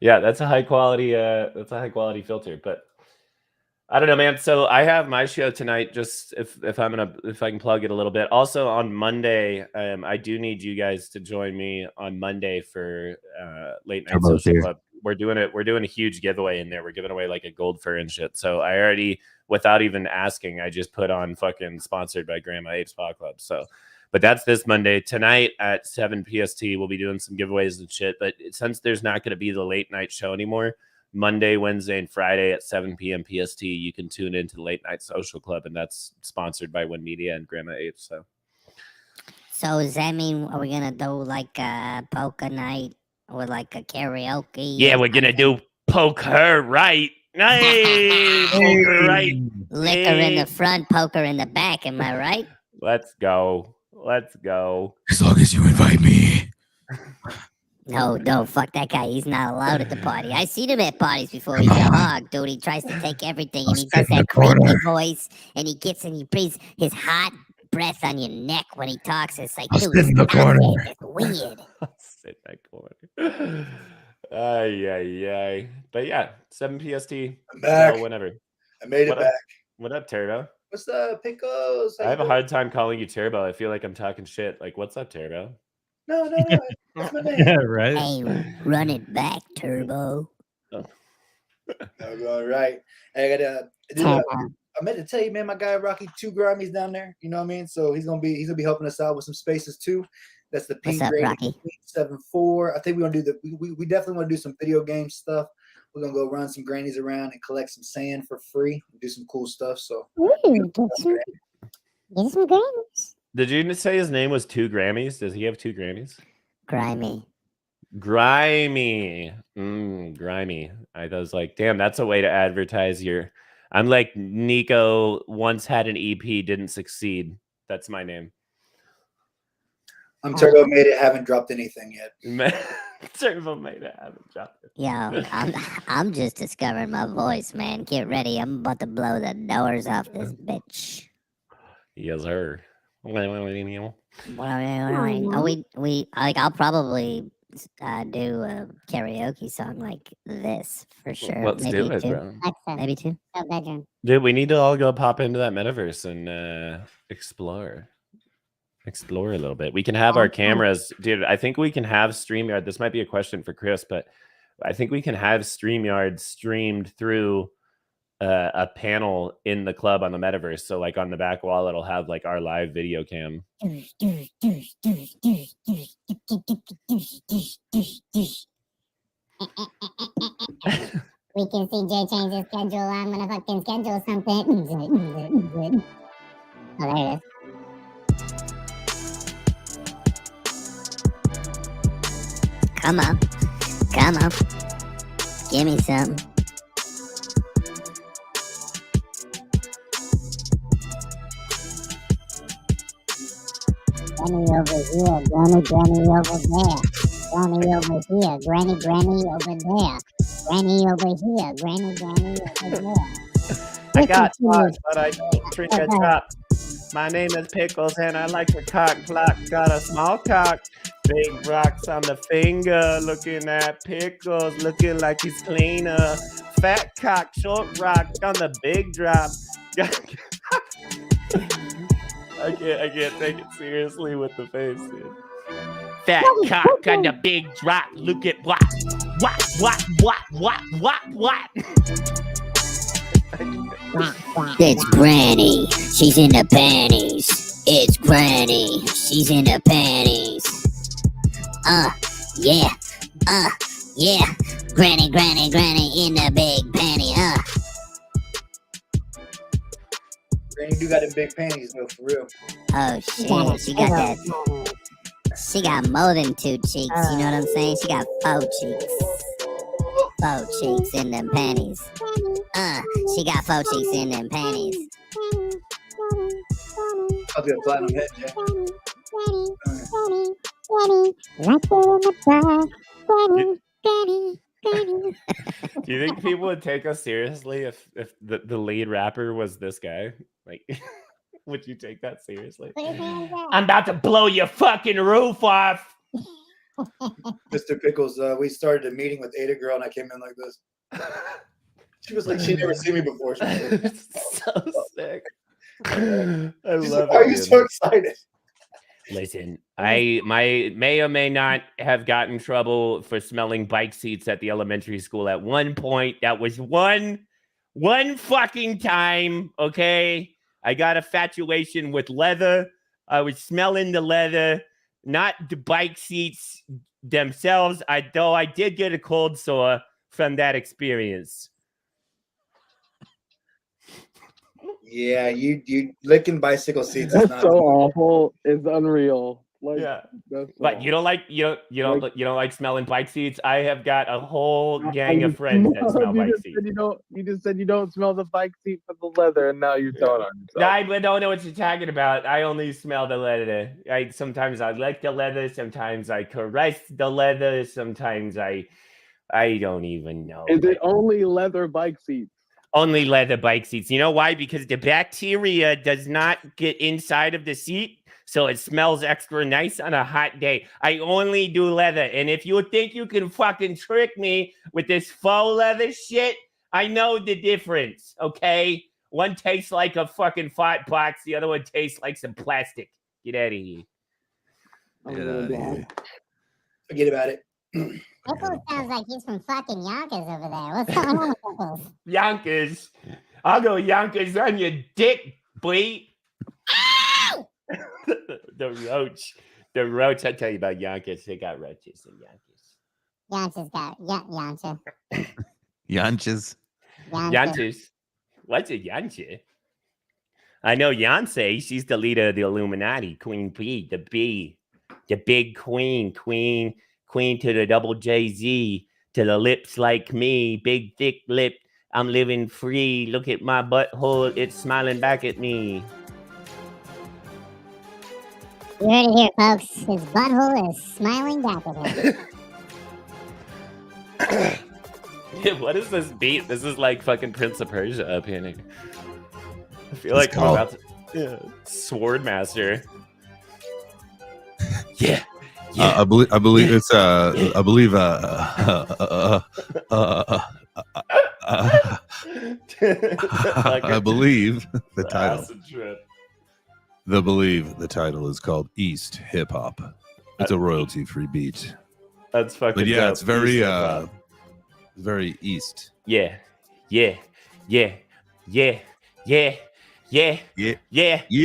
Yeah, that's a high quality filter. But I don't know, man. So I have my show tonight. Just if I can plug it a little bit. Also on Monday, I do need you guys to join me on Monday for Late Night Social Club. We're doing a huge giveaway in there. We're giving away like a gold fur and shit. So I already, without even asking, I just put on fucking sponsored by Grandma Apes Paw Club. So, but that's this Monday. Tonight at 7 PST, we'll be doing some giveaways and shit. But since there's not going to be the late night show anymore, Monday, Wednesday, and Friday at 7 p.m. PST, you can tune into the Late Night Social Club, and that's sponsored by One Media and Grandma Apes. So does that mean are we gonna do like a poker night or like a karaoke? Yeah, we're gonna do poke her right. Hey, poker right. Liquor in the front, poker in the back. Am I right? Let's go. As long as you invite me. No, fuck that guy. He's not allowed at the party. I seen him at parties before. He's a hog, dude. He tries to take everything, and he does that creepy voice, and he breathes his hot breath on your neck when he talks. It's like, dude, sit in the corner. It's weird. Sit in that corner. Ay. But yeah, 7 PST. I'm back. Whenever. I made it back. What up, Turbo? What's up, Pickles? I have a hard time calling you Turbo. I feel like I'm talking shit. Like, what's up, Turbo? No. That's my name. Yeah, right. Hey, run it back, Turbo. All right. Hey, I meant to tell you, man, my guy Rocky 2 Grammys down there. You know what I mean? So he's gonna be helping us out with some spaces too. That's the Pink What's up, Rocky? 74. I think we're gonna do we definitely want to do some video game stuff. We're gonna go run some grannies around and collect some sand for free. Do some cool stuff. So Get some Grammys. Did you say his name was 2 Grammys? Does he have 2 Grammys? Grimy. Grimy. I was like, damn, that's a way to advertise your. I'm like Nico once had an EP, didn't succeed. That's my name. I'm Turbo Made It. Haven't dropped anything yet. Turbo Made It. Haven't dropped it. Yo, I'm just discovering my voice, man. Get ready. I'm about to blow the doors off this bitch. Yes, sir. We I'll probably do a karaoke song like this for sure. Let's maybe do it, 2. bro. Maybe 2. Bedroom. Dude, we need to all go pop into that metaverse and explore a little bit. We can have our cameras. Dude, I think we can have StreamYard. This might be a question for Chris, but I think we can have StreamYard streamed through a panel in the club on the metaverse. So like on the back wall, it'll have like our live video cam. We can see Jay change his schedule. I'm gonna fucking schedule something. Oh, there it is. Come on. Give me something. Granny over here, Granny over there. Granny over here, Granny over there. Granny over here, Granny over there. I got thoughts, but I don't drink a drop. My name is Pickles and I like to cock block. Got a small cock, big rocks on the finger. Looking at Pickles, looking like he's cleaner. Fat cock, short rock on the big drop. I can't take it seriously with the face, dude. Fat cock on the big drop. Look at what. It's Granny. She's in the panties. It's Granny. She's in the panties. Yeah. Yeah. Granny in the big panty. Granny do got them big panties though, for real. Oh shit. She got that. She got more than 2 cheeks. You know what I'm saying? She got 4 cheeks. 4 cheeks in them panties. She got 4 cheeks in them panties. I'll do a platinum head, Jack. Do you think people would take us seriously if the lead rapper was this guy? Like, would you take that seriously? I'm about to blow your fucking roof off. Mr. Pickles, we started a meeting with Ada Girl and I came in like this. She was like, she never seen me before. She was like, so sick. I she's love like, why are you it. so excited? Listen, I may or may not have gotten in trouble for smelling bike seats at the elementary school at one point. That was one fucking time, okay? I got a fatuation with leather. I was smelling the leather, not the bike seats themselves. Though I did get a cold sore from that experience. Yeah, you licking bicycle seats. That's so awful. It's unreal. Like, yeah. That's so But you don't like smelling bike seats. I have got a whole gang of friends that smell bike seats. You just said you don't smell the bike seat for the leather, and now you're telling on yourself. I don't know what you're talking about. I only smell the leather. Sometimes I lick the leather. Sometimes I caress the leather. Sometimes I don't even know. Is it only leather bike seats? Only leather bike seats. You know why? Because the bacteria does not get inside of the seat, so it smells extra nice on a hot day. I only do leather. And if you think you can fucking trick me with this faux leather shit, I know the difference, okay? One tastes like a fucking fart box. The other one tastes like some plastic. Get out of here. Forget about it. Pickles sounds like he's from fucking Yonkers over there. What's going on with Pickles? Yonkers. I'll go Yonkers on your dick, boy. The roach. I tell you about Yonkers. They got roaches in Yonkers. Yonkers got Yoncha. Yanches. Yanches. What's a Yancha? I know Yonsei. She's the leader of the Illuminati. Queen Bee, the big queen to the double JZ, to the lips like me, big thick lip. I'm living free. Look at my butthole. It's smiling back at me. You heard it here, folks. His butthole is smiling back at him. What is this beat? This is like fucking Prince of Persia up here. I feel like I'm about to Sword Master. Yeah. I believe it's I believe the title. The title is called East Hip Hop. It's a royalty free beat. That's fucking. But yeah, dope. it's very East. Yeah.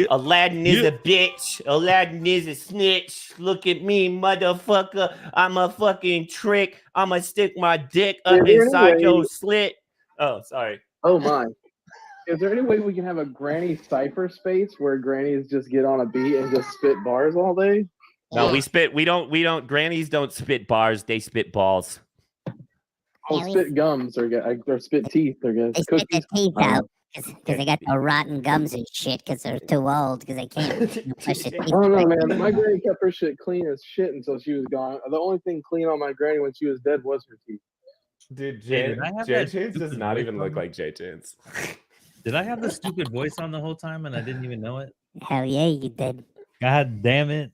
Aladdin is a bitch. Aladdin is a snitch. Look at me, motherfucker. I'm a fucking trick. I'ma stick my dick up inside your slit. Oh, sorry. Oh my. Is there any way we can have a Granny cipher space where Grannies just get on a beat and just spit bars all day? No, we don't. Grannies don't spit bars. They spit balls. Oh, spit gums or spit teeth or They spit their teeth out. Because they got the rotten gums and shit because they're too old because they can't push their teeth. I don't know, man. My granny kept her shit clean as shit until she was gone. The only thing clean on my granny when she was dead was her teeth. Dude, J Chance does not even look like J Chance. Did I have the stupid voice on the whole time and I didn't even know it? Hell yeah, you did. God damn it.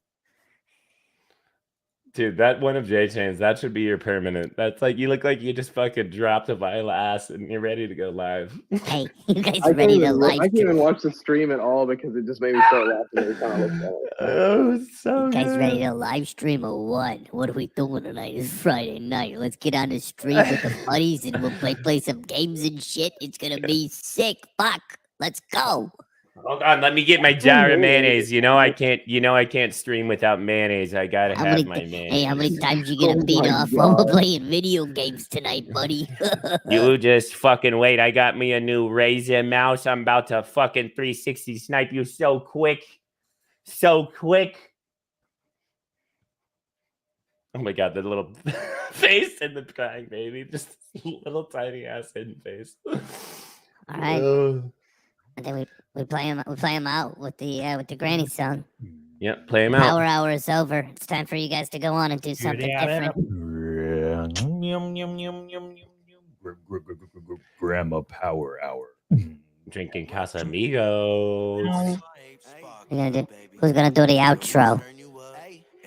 Dude, that one of J Chain's, that should be your permanent. That's like, you look like you just fucking dropped a vial ass and you're ready to go live. Hey, you guys I ready to I can't even stream? watch the stream at all because it just made me start laughing every time I look at it. Oh, so You guys good. ready to live stream or what? What are we doing tonight? It's Friday night. Let's get on the stream with the buddies and we'll play some games and shit. It's gonna be sick. Fuck. Let's go. Hold on, let me get my jar of mayonnaise. I can't stream without mayonnaise. I gotta How have many, my mayonnaise. hey, how many times you gonna beat off while we're playing video games tonight, buddy? You just fucking wait. I got me a new Razer mouse. I'm about to fucking 360 snipe you so quick. So quick. Oh my god, the little face in the crying baby. Just little tiny ass hidden face. All right. And then we play him out with the Granny song. Yep, play him out. Power hour is over. It's time for you guys to go on and do something different. Grandma Power Hour. Drinking Casamigos. Who's gonna do the outro?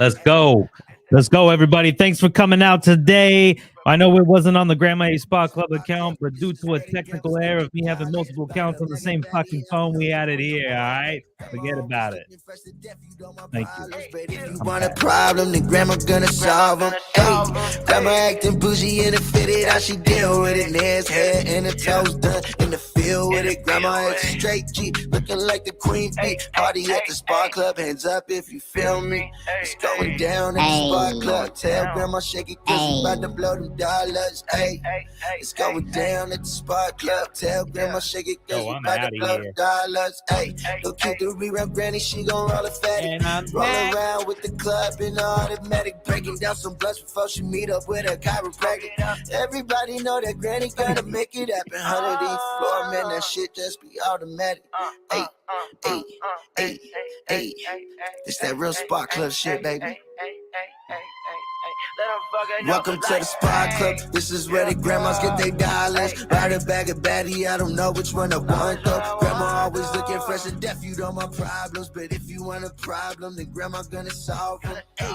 Let's go. Let's go, everybody. Thanks for coming out today. I know it wasn't on the Grandma A Spa Club account, but due to a technical error of me having multiple accounts on the same fucking phone, we had it here, all right? Forget about it. Thank you. If you want a problem, then grandma gonna solve them. Hey, grandma acting bougie and fitted, how she deal with it. Nails, hair, and her toes done in the field with it. Grandma acting straight G, looking like the queen bee. Party at the Spa Club, hands up if you feel me. It's going down at the Spa Club. Tell grandma shake it, cause we about to blow them dollars. Hey, it's going down at the Spa Club. Tell grandma shake it, cause we about to blow them dollars. Hey, look cute to rerun Granny, she gon' roll a fatty. Roll around with the club in the automatic, breaking down some blunts before she meet up with a chiropractic. Everybody know that Granny gonna make it happen. 100 floor, man, that shit just be automatic. Hey, hey, hey, hey, it's that real Spa Club shit, baby. Welcome to the Spa Club. This is where the grandmas get their dollars. Buy a bag of baddie, I don't know which one I want though. Grandma always looking fresh and deaf, you know my problems. But if you want a problem, then grandma gonna solve them. Hey,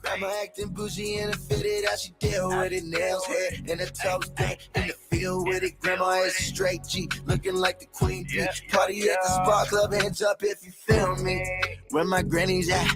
grandma acting bougie and fitted, how she deal with it. Nails, hair, and her toes done in the field with it. Grandma is a straight G, looking like the queen bee. Party at the Spa Club, hands up if you feel me. Where my granny's at.